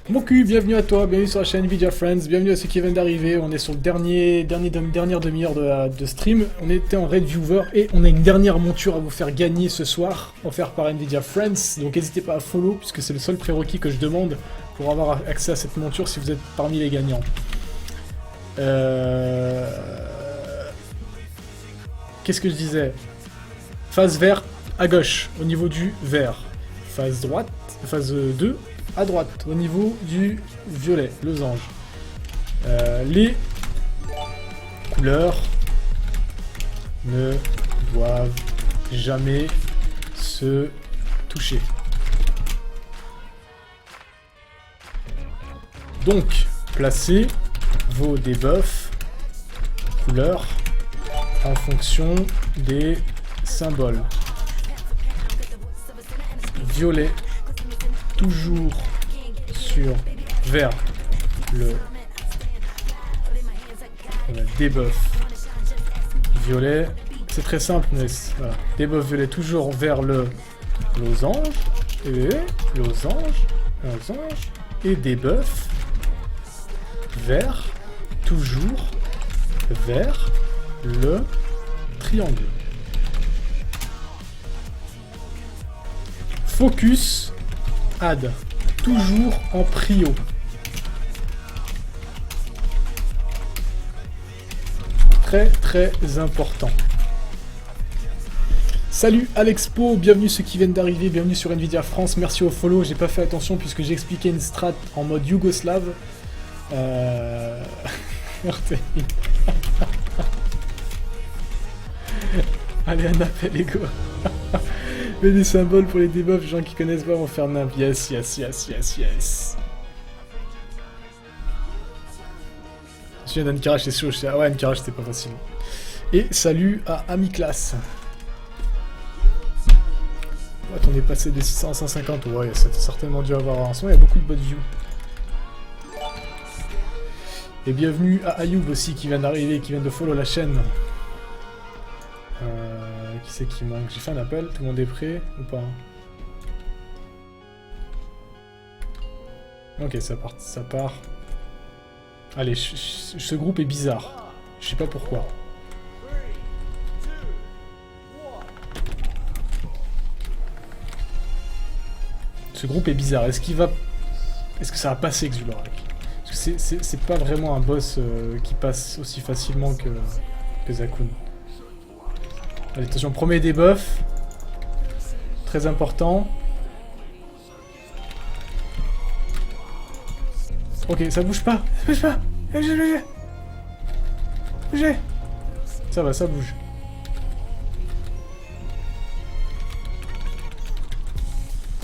Mon cul, bienvenue à toi, bienvenue sur la chaîne Nvidia Friends, bienvenue à ceux qui viennent d'arriver. On est sur le dernière demi-heure de stream. On était en Red Viewer et on a une dernière monture à vous faire gagner ce soir, offerte par Nvidia Friends. Donc n'hésitez pas à follow, puisque c'est le seul prérequis que je demande pour avoir accès à cette monture si vous êtes parmi les gagnants. Qu'est-ce que je disais? Phase verte à gauche, au niveau du vert. Phase droite, phase 2, à droite, au niveau du violet, losange. Les couleurs ne doivent jamais se toucher. Donc, placez vos debuffs couleurs en fonction des symboles. Violet, toujours sur vers le debuff violet. C'est très simple, mais voilà. Debuff violet toujours vers le losange et losange et debuff vers toujours vers le triangle. Focus add toujours en prio. Très très important. Salut à l'expo, bienvenue ceux qui viennent d'arriver, bienvenue sur Nvidia France, merci au follow, j'ai pas fait attention puisque j'ai expliqué une strat en mode yougoslave. Allez, un appel ego. Mais des symboles pour les debuffs, gens qui connaissent pas vont faire nimp. Yes, yes, yes, yes, yes. Je viens d'Ankarage, c'est chaud. Ah ouais, Ankarage, c'était pas facile. Et salut à Amiclass. Ouais, on est passé de 600 à 150. Ouais, ça a certainement dû avoir un son. Il y a beaucoup de bonnes views. Et bienvenue à Ayoub aussi qui vient d'arriver, qui vient de follow la chaîne. Qui c'est qui manque? J'ai fait un appel, tout le monde est prêt ou pas? Ok, ça part. Allez, ce groupe est bizarre. Je sais pas pourquoi. Ce groupe est bizarre. Est-ce que ça va passer Xul'Orak? Parce que c'est pas vraiment un boss qui passe aussi facilement que Zakoun. Allez, attention, premier debuff. Très important. Ok, ça bouge pas. Ça bouge pas. Bougez. Ça va, ça bouge.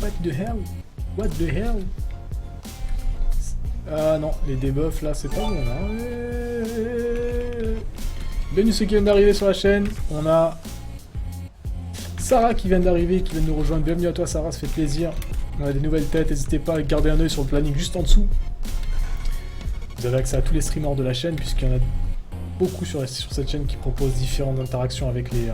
What the hell? What the hell? Ah non, les debuffs là, c'est pas bon. Hein. Bienvenue ceux qui viennent d'arriver sur la chaîne. On a Sarah qui vient d'arriver, qui vient de nous rejoindre. Bienvenue à toi Sarah, ça fait plaisir. On a des nouvelles têtes, n'hésitez pas à garder un œil sur le planning juste en dessous. Vous avez accès à tous les streamers de la chaîne, puisqu'il y en a beaucoup sur cette chaîne qui proposent différentes interactions avec les...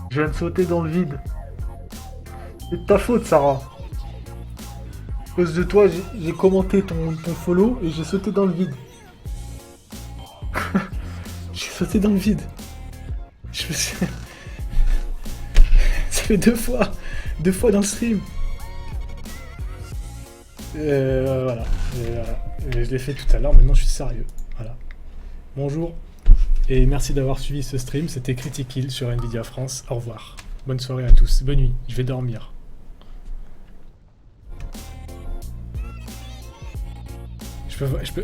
Je viens de sauter dans le vide. C'est de ta faute, Sarah. À cause de toi, j'ai commenté ton follow et j'ai sauté dans le vide. J'ai sauté dans le vide. Je me suis... Ça fait deux fois dans le stream. Voilà. Je l'ai fait tout à l'heure, maintenant je suis sérieux. Voilà. Bonjour. Et merci d'avoir suivi ce stream, c'était Critical sur Nvidia France. Au revoir. Bonne soirée à tous. Bonne nuit. Je vais dormir.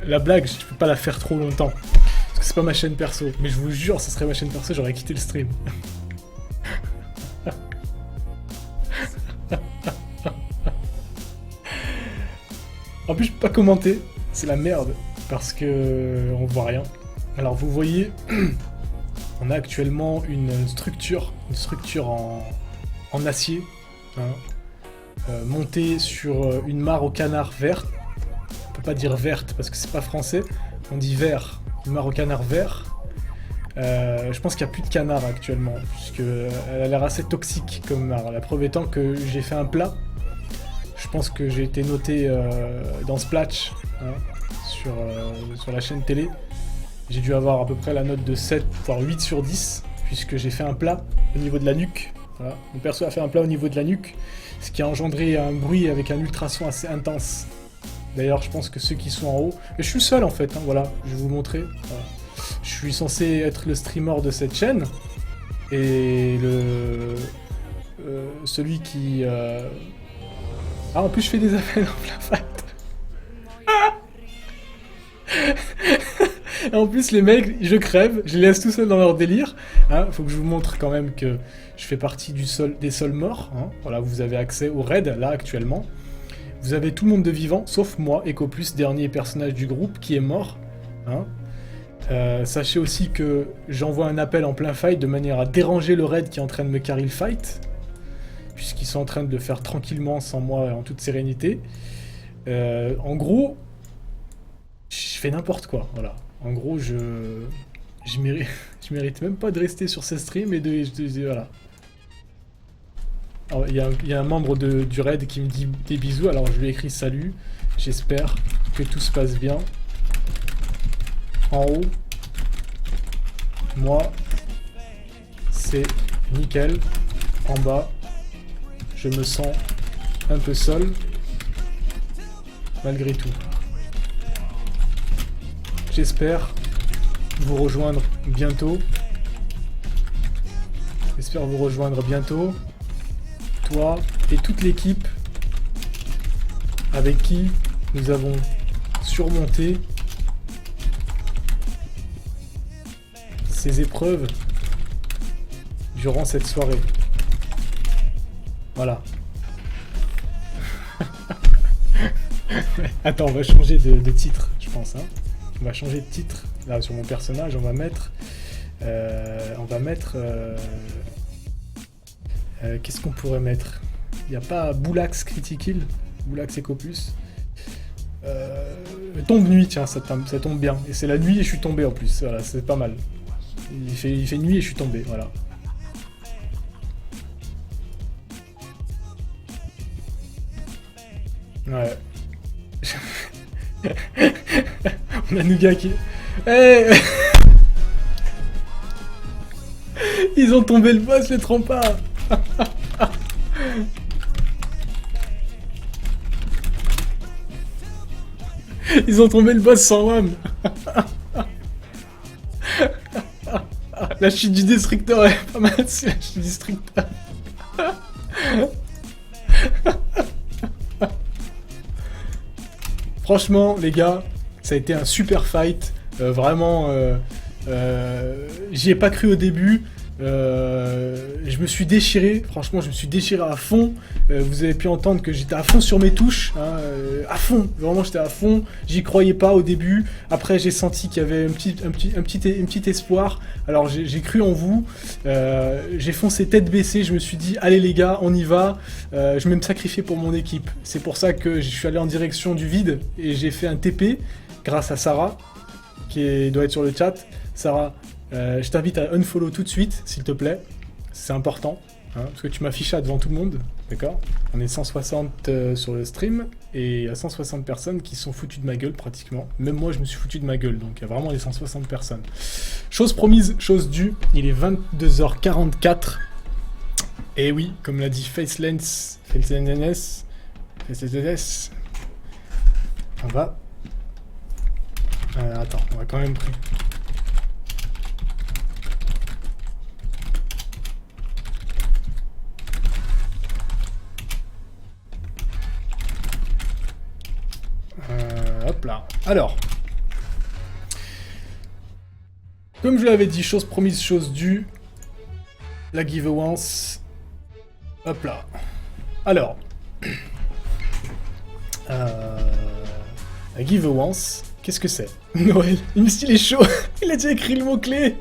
La blague, je peux pas la faire trop longtemps. Parce que c'est pas ma chaîne perso. Mais je vous jure, ce serait ma chaîne perso, j'aurais quitté le stream. En plus, je peux pas commenter. C'est la merde. parce que on voit rien. Alors vous voyez, on a actuellement une structure en acier, hein, montée sur une mare au canard verte. On peut pas dire verte parce que c'est pas français, on dit vert, une mare au canard vert. Je pense qu'il n'y a plus de canard actuellement, puisqu'elle a l'air assez toxique comme mare. La preuve étant que j'ai fait un plat. Je pense que j'ai été noté dans Splatch, hein, sur la chaîne télé. J'ai dû avoir à peu près la note de 7, voire 8 sur 10, puisque j'ai fait un plat au niveau de la nuque. Voilà. Mon perso a fait un plat au niveau de la nuque, ce qui a engendré un bruit avec un ultrason assez intense. D'ailleurs, je pense que ceux qui sont en haut... Mais je suis seul en fait, hein, voilà, je vais vous montrer. Voilà. Je suis censé être le streamer de cette chaîne, et celui qui... Ah, en plus je fais des appels en plein fight. Et en plus les mecs, je crève, je les laisse tout seuls dans leur délire. Hein, faut que je vous montre quand même que je fais partie des sols morts. Hein. Voilà, vous avez accès au raid là actuellement. Vous avez tout le monde de vivant, sauf moi, Ecopus, dernier personnage du groupe, qui est mort. Hein. Sachez aussi que j'envoie un appel en plein fight de manière à déranger le raid qui est en train de me carry le fight. Puisqu'ils sont en train de le faire tranquillement, sans moi, en toute sérénité. En gros, je fais n'importe quoi, voilà. En gros, je mérite même pas de rester sur ce stream et voilà. Alors, il y a un membre du raid qui me dit des bisous, alors je lui écris salut. J'espère que tout se passe bien. En haut, moi, c'est nickel. En bas, je me sens un peu seul, malgré tout. J'espère vous rejoindre bientôt. Toi et toute l'équipe avec qui nous avons surmonté ces épreuves durant cette soirée. Voilà. Attends, on va changer de titre, je pense. Hein. On va changer de titre. Là, sur mon personnage, on va mettre... qu'est-ce qu'on pourrait mettre? Il n'y a pas Boulax Critical, Boulax Ecopus. Tombe nuit, tiens, ça tombe bien. Et c'est la nuit et je suis tombé en plus. Voilà, c'est pas mal. Il fait nuit et je suis tombé, voilà. Ouais. On a Nougat qui... Hey. Ils ont tombé le boss, les trempards. Ils ont tombé le boss sans WAM. La chute du destructeur est pas mal, c'est la chute du destructeur. Franchement, les gars, ça a été un super fight. Vraiment, j'y ai pas cru au début. Je me suis déchiré, franchement je me suis déchiré à fond. Vous avez pu entendre que j'étais à fond sur mes touches, hein, à fond, vraiment j'étais à fond. J'y croyais pas au début, après j'ai senti qu'il y avait un petit espoir. Alors j'ai cru en vous, j'ai foncé tête baissée, je me suis dit allez les gars on y va, je vais me sacrifier pour mon équipe. C'est pour ça que je suis allé en direction du vide et j'ai fait un TP grâce à Sarah qui doit être sur le chat. Sarah, je t'invite à unfollow tout de suite, s'il te plaît. C'est important, hein, parce que tu m'affiches devant tout le monde, d'accord? On est 160 sur le stream, et il y a 160 personnes qui sont foutues de ma gueule, pratiquement. Même moi, je me suis foutu de ma gueule, donc il y a vraiment les 160 personnes. Chose promise, chose due, il est 22h44. Et oui, comme l'a dit Facelens, on va... attends, on va quand même... hop là. Alors, comme je l'avais dit, chose promise, chose due. La giveaway. Hop là. Alors, la giveaway. Qu'est-ce que c'est? Noël. Il est chaud. Il a déjà écrit le mot-clé.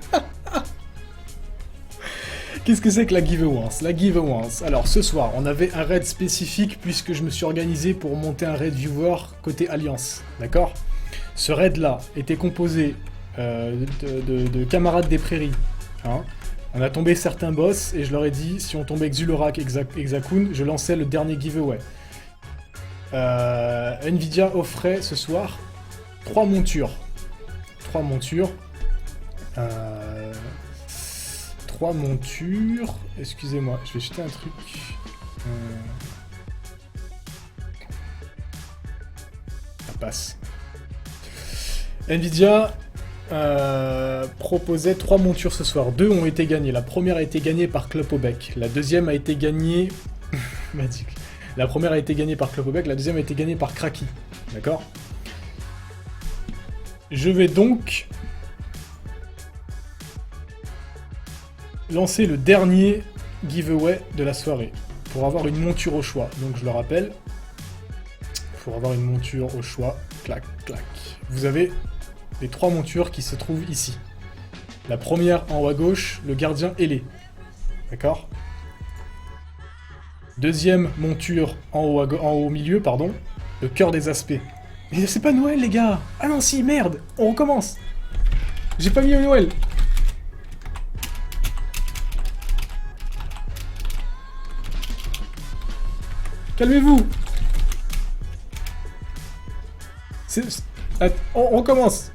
Qu'est-ce que c'est que la giveaway? La giveaway. Alors, ce soir, on avait un raid spécifique puisque je me suis organisé pour monter un raid viewer côté Alliance. D'accord? Ce raid-là était composé de camarades des prairies. Hein. On a tombé certains boss et je leur ai dit, si on tombait Xul'Orak et Exakun, je lançais le dernier giveaway. Nvidia offrait ce soir 3 montures. 3 montures. 3 montures. Excusez-moi, je vais jeter un truc. Ça passe. Nvidia proposait 3 montures ce soir. 2 ont été gagnées. La première a été gagnée par Clopobec. La deuxième a été gagnée... La première a été gagnée par Clopobec. La deuxième a été gagnée par Kraki. D'accord? Je vais donc lancer le dernier giveaway de la soirée pour avoir une monture au choix. Donc je le rappelle, pour avoir une monture au choix, clac, clac. Vous avez les 3 montures qui se trouvent ici. La première en haut à gauche, le gardien ailé. D'accord? Deuxième monture en haut au milieu, pardon, le cœur des aspects. Mais c'est pas Noël, les gars! Ah non, si, merde! On recommence! J'ai pas mis Noël! Calmez-vous! On recommence!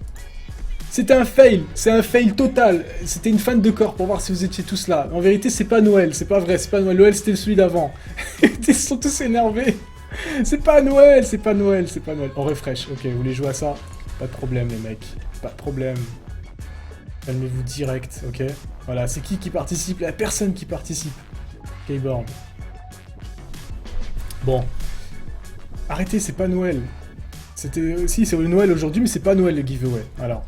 C'était un fail! C'est un fail total! C'était une fan de corps pour voir si vous étiez tous là. En vérité, c'est pas Noël, c'est pas vrai, c'est pas Noël. Noël, c'était celui d'avant. Ils sont tous énervés! C'est pas Noël, c'est pas Noël, c'est pas Noël. On refresh, ok, vous voulez jouer à ça? Pas de problème les mecs, pas de problème. Calmez-vous direct, ok? Voilà, c'est qui participe? La personne qui participe. Keyboard. Bon. Arrêtez, c'est pas Noël. C'était... Si, c'est Noël aujourd'hui, mais c'est pas Noël le giveaway. Alors,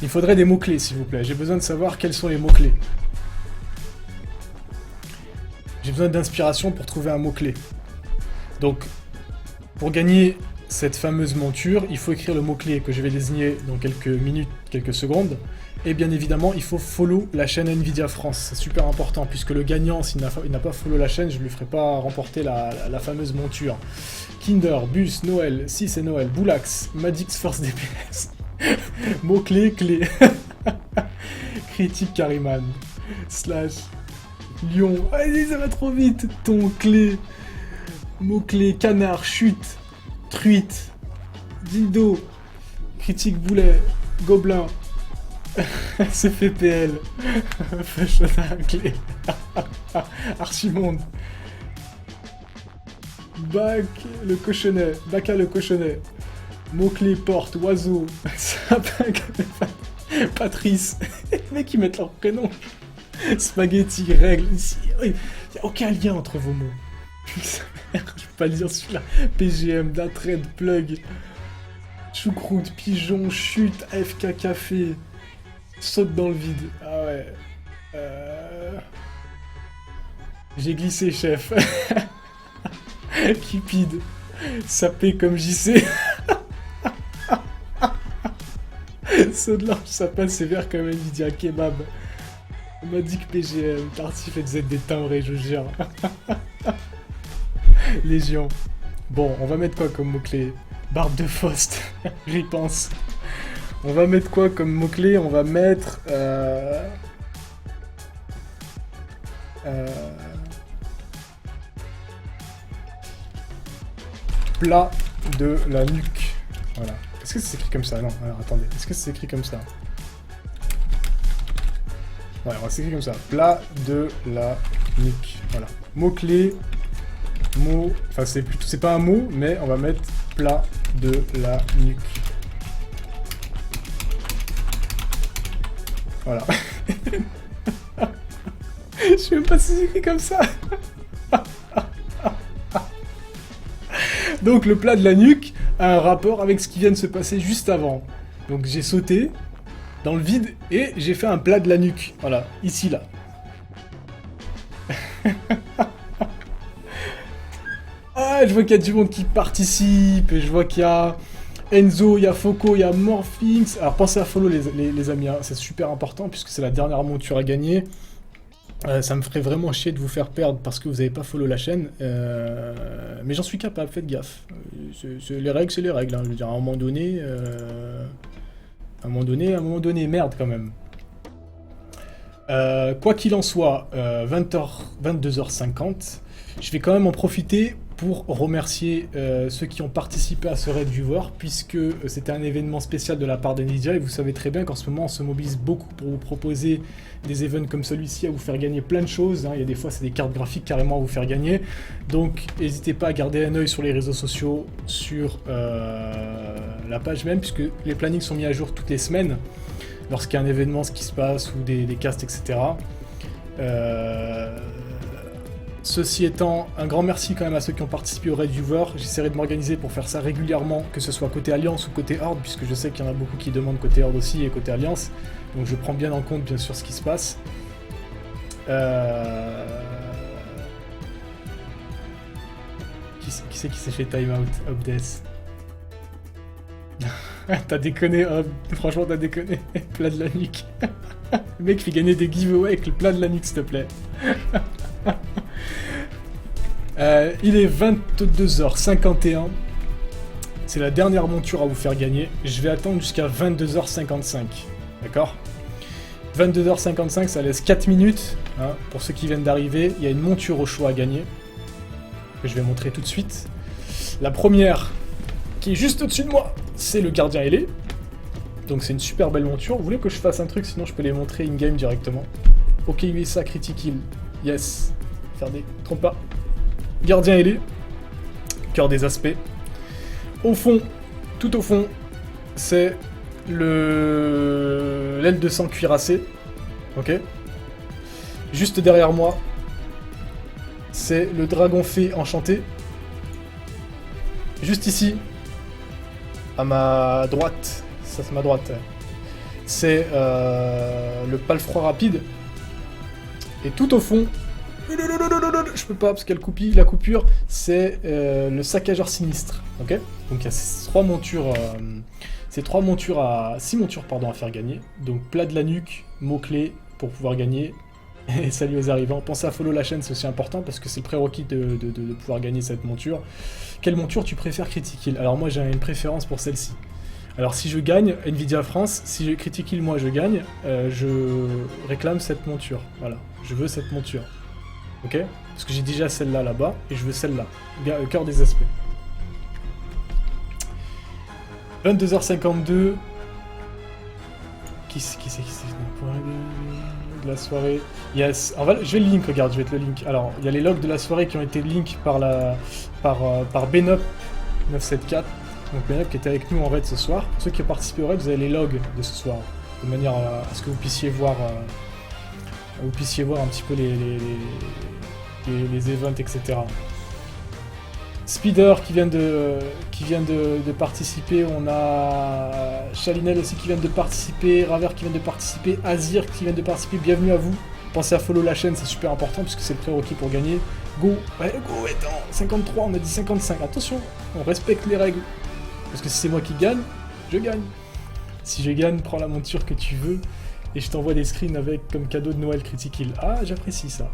il faudrait des mots-clés, s'il vous plaît. J'ai besoin de savoir quels sont les mots-clés. J'ai besoin d'inspiration pour trouver un mot-clé. Donc, pour gagner cette fameuse monture, il faut écrire le mot-clé que je vais désigner dans quelques minutes, quelques secondes. Et bien évidemment, il faut follow la chaîne Nvidia France. C'est super important, puisque le gagnant, s'il n'a pas follow la chaîne, je ne lui ferai pas remporter la fameuse monture. Kinder, Bus, Noël, si c'est Noël, Boulax, Madix Force DPS. Mot-clé, clé. Critique Kariman. Slash. Lion. Allez, ça va trop vite. Ton clé. Mot-clé, canard, chute, truite, dildo, critique boulet, gobelin, CFPL, fashion clé, Archimonde, bac le cochonnet, Baca le cochonnet, mot-clé, porte, oiseau, sapin, Patrice, les mecs ils mettent leur prénom, spaghetti, règle, il n'y a aucun lien entre vos mots. Je peux pas lire celui-là. PGM, Datred, Plug, Choucroute, Pigeon, Chute, AFK Café, Saute dans le vide. Ah ouais. J'ai glissé, chef. Cupide, sapé comme JC. Saut de l'ange, sapin sévère comme Nvidia, kebab. On m'a dit que PGM, Tartif et Z des timbrés, je vous jure. Légion. Bon, on va mettre quoi comme mot-clé? Barbe de Faust. Ripense. On va mettre quoi comme mot-clé? On va mettre... plat de la nuque. Voilà. Est-ce que c'est écrit comme ça? Non, alors attendez. Est-ce que c'est écrit comme ça? Ouais, on va s'écrire comme ça. Plat de la nuque. Voilà. Mot-clé... Mot, enfin c'est pas un mot, mais on va mettre plat de la nuque. Voilà. Je sais même pas si c'est écrit comme ça. Donc le plat de la nuque a un rapport avec ce qui vient de se passer juste avant. Donc j'ai sauté dans le vide et j'ai fait un plat de la nuque. Voilà, ici là. Ah, je vois qu'il y a du monde qui participe, et je vois qu'il y a Enzo, il y a Foco, il y a Morphings. Alors pensez à follow les amis, hein. C'est super important puisque c'est la dernière monture à gagner. Ça me ferait vraiment chier de vous faire perdre parce que vous n'avez pas follow la chaîne. Mais j'en suis capable, faites gaffe. Les règles, c'est les règles. Hein. Je veux dire, à un moment donné, merde quand même. Quoi qu'il en soit, 22h50, je vais quand même en profiter pour remercier ceux qui ont participé à ce raid viewer, puisque c'était un événement spécial de la part d'NVIDIA, et vous savez très bien qu'en ce moment on se mobilise beaucoup pour vous proposer des events comme celui-ci, à vous faire gagner plein de choses, hein. Il y a des fois c'est des cartes graphiques carrément à vous faire gagner, donc n'hésitez pas à garder un œil sur les réseaux sociaux, sur la page même, puisque les plannings sont mis à jour toutes les semaines, lorsqu'il y a un événement, ce qui se passe, ou des casts, etc. Ceci étant, un grand merci quand même à ceux qui ont participé au Raid Viewer. J'essaierai de m'organiser pour faire ça régulièrement, que ce soit côté Alliance ou côté Horde, puisque je sais qu'il y en a beaucoup qui demandent côté Horde aussi et côté Alliance. Donc je prends bien en compte, bien sûr, ce qui se passe. Qui c'est qui s'est fait time out, Obdes? T'as déconné, franchement t'as déconné. Plat de la nuque. Le mec fait gagner des giveaways avec le plat de la nuque, s'il te plaît. Il est 22h51. C'est la dernière monture à vous faire gagner. Je vais attendre jusqu'à 22h55. D'accord ? 22h55, ça laisse 4 minutes. Hein, pour ceux qui viennent d'arriver, il y a une monture au choix à gagner. Que je vais montrer tout de suite. La première, qui est juste au-dessus de moi, c'est le gardien ailé. Donc c'est une super belle monture. Vous voulez que je fasse un truc, sinon je peux les montrer in-game directement. Ok, USA Critical. Yes. Faire des... Trompe pas. Gardien ailé. Cœur des aspects. Au fond, tout au fond, c'est l'aile de sang cuirassé. Ok. Juste derrière moi, c'est le dragon fée enchanté. Juste ici, à ma droite, ça c'est ma droite, c'est le palefroid rapide. Et tout au fond, je peux pas parce qu'il y a la coupure, c'est le saccageur sinistre. Ok. Donc il y a ces 6 montures à faire gagner. Donc plat de la nuque, mots-clés pour pouvoir gagner. Et salut aux arrivants. Pensez à follow la chaîne, c'est aussi important parce que c'est le prérequis de pouvoir gagner cette monture. Quelle monture tu préfères Critical? Alors moi j'ai une préférence pour celle-ci. Alors si je gagne, Nvidia France, si je Critical moi je gagne, je réclame cette monture. Voilà, je veux cette monture. Ok? Parce que j'ai déjà celle-là là-bas et je veux celle-là. Cœur des aspects. 22h52. Qui c'est de la soirée? Yes. Je vais le link, regarde, je vais te le link. Alors, il y a les logs de la soirée qui ont été link par Benop 974. Donc Benop qui était avec nous en raid ce soir. Pour ceux qui ont participé au raid, vous avez les logs de ce soir. De manière à ce que vous puissiez voir un petit peu les events, etc. Speeder qui vient de participer, on a Chalinel aussi qui vient de participer, Raver qui vient de participer, Azir qui vient de participer, bienvenue à vous. Pensez à follow la chaîne, c'est super important puisque c'est le prérequis pour gagner. Go, ouais, go, attends, 53, on a dit 55, attention, on respecte les règles. Parce que si c'est moi qui gagne, je gagne. Si je gagne, prends la monture que tu veux et je t'envoie des screens avec comme cadeau de Noël Critical. Ah, j'apprécie ça.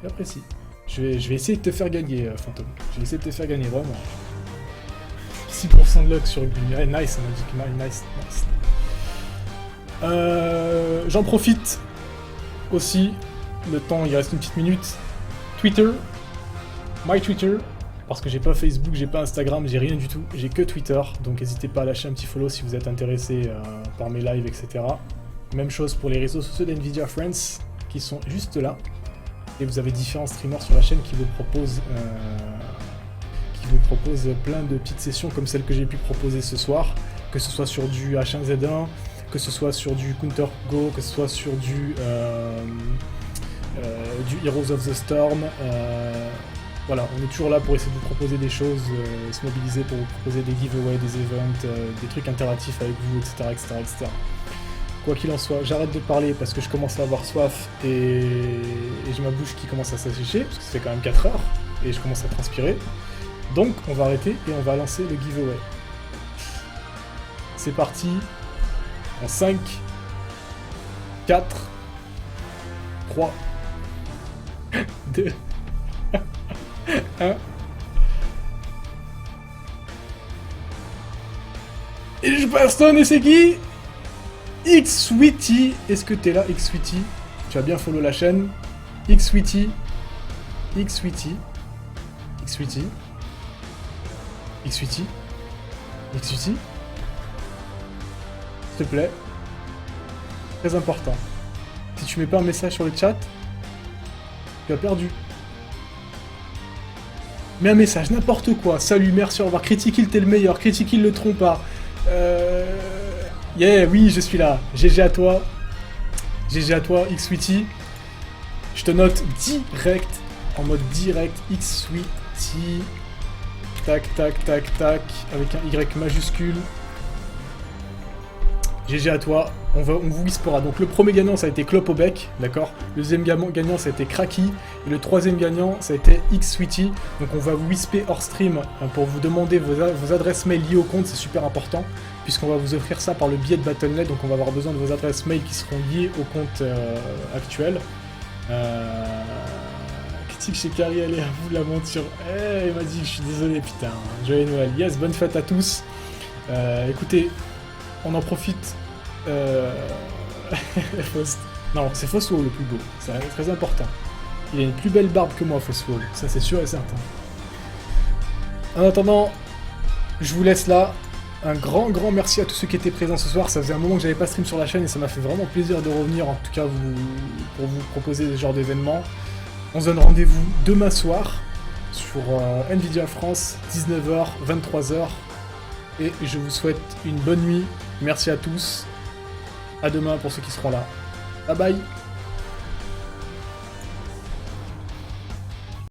J'apprécie. Je vais essayer de te faire gagner, Fantôme. Je vais essayer de te faire gagner, vraiment. 6% de luck sur une... Ouais, nice, nice. J'en profite aussi. Le temps, il reste une petite minute. Twitter. My Twitter. Parce que j'ai pas Facebook, j'ai pas Instagram, j'ai rien du tout. J'ai que Twitter. Donc n'hésitez pas à lâcher un petit follow si vous êtes intéressé par mes lives, etc. Même chose pour les réseaux sociaux d'NVIDIA Friends qui sont juste là. Et vous avez différents streamers sur la chaîne qui vous proposent plein de petites sessions comme celle que j'ai pu proposer ce soir, que ce soit sur du H1Z1, que ce soit sur du Counter Go, que ce soit sur du Heroes of the Storm. Voilà, on est toujours là pour essayer de vous proposer des choses, se mobiliser pour vous proposer des giveaways, des events, des trucs interactifs avec vous, etc. Quoi qu'il en soit, j'arrête de parler parce que je commence à avoir soif et j'ai ma bouche qui commence à s'assécher, parce que ça fait quand même 4 heures, et je commence à transpirer. Donc, on va arrêter et on va lancer le giveaway. C'est parti. En 5, 4, 3, 2, 1. Et je bastonne et c'est qui? X-Sweetie. Est-ce que t'es là, X-Sweetie? Tu as bien follow la chaîne. X-Sweetie. X-Sweetie. X-Sweetie. X-Sweetie. X-Sweetie. S'il te plaît. Très important. Si tu mets pas un message sur le chat, tu as perdu. Mets un message, n'importe quoi. Salut, merci, au revoir. Critiquil, t'es le meilleur. Critiquil, le trompe pas. Yeah, oui, je suis là. GG à toi. GG à toi, X-Sweetie. Je te note direct, en mode direct, X-Sweetie. Tac, tac, tac, tac. Avec un Y majuscule. GG à toi, on vous whispera. Donc le premier gagnant ça a été Clope au bec, d'accord. Le deuxième gagnant ça a été Cracky. Et le troisième gagnant ça a été X-Sweetie. Donc on va vous whisper hors stream pour vous demander vos adresses mail liées au compte, c'est super important. Puisqu'on va vous offrir ça par le biais de Battle.net. Donc on va avoir besoin de vos adresses mail qui seront liées au compte actuel. Critique chez Carrie, allez à vous l'aventure. Il m'a dit, je suis désolé putain. Joyeux Noël. Yes, bonne fête à tous. Écoutez, on en profite. Non, c'est Phoswall le plus beau. C'est très important. Il a une plus belle barbe que moi, Phoswall. Ça, c'est sûr et certain. En attendant, je vous laisse là. Un grand merci à tous ceux qui étaient présents ce soir. Ça faisait un moment que j'avais pas stream sur la chaîne et ça m'a fait vraiment plaisir de revenir, en tout cas pour vous proposer ce genre d'événement. On se donne rendez-vous demain soir sur Nvidia France, 19h, 23h. Et je vous souhaite une bonne nuit. Merci à tous. À demain pour ceux qui seront là. Bye bye.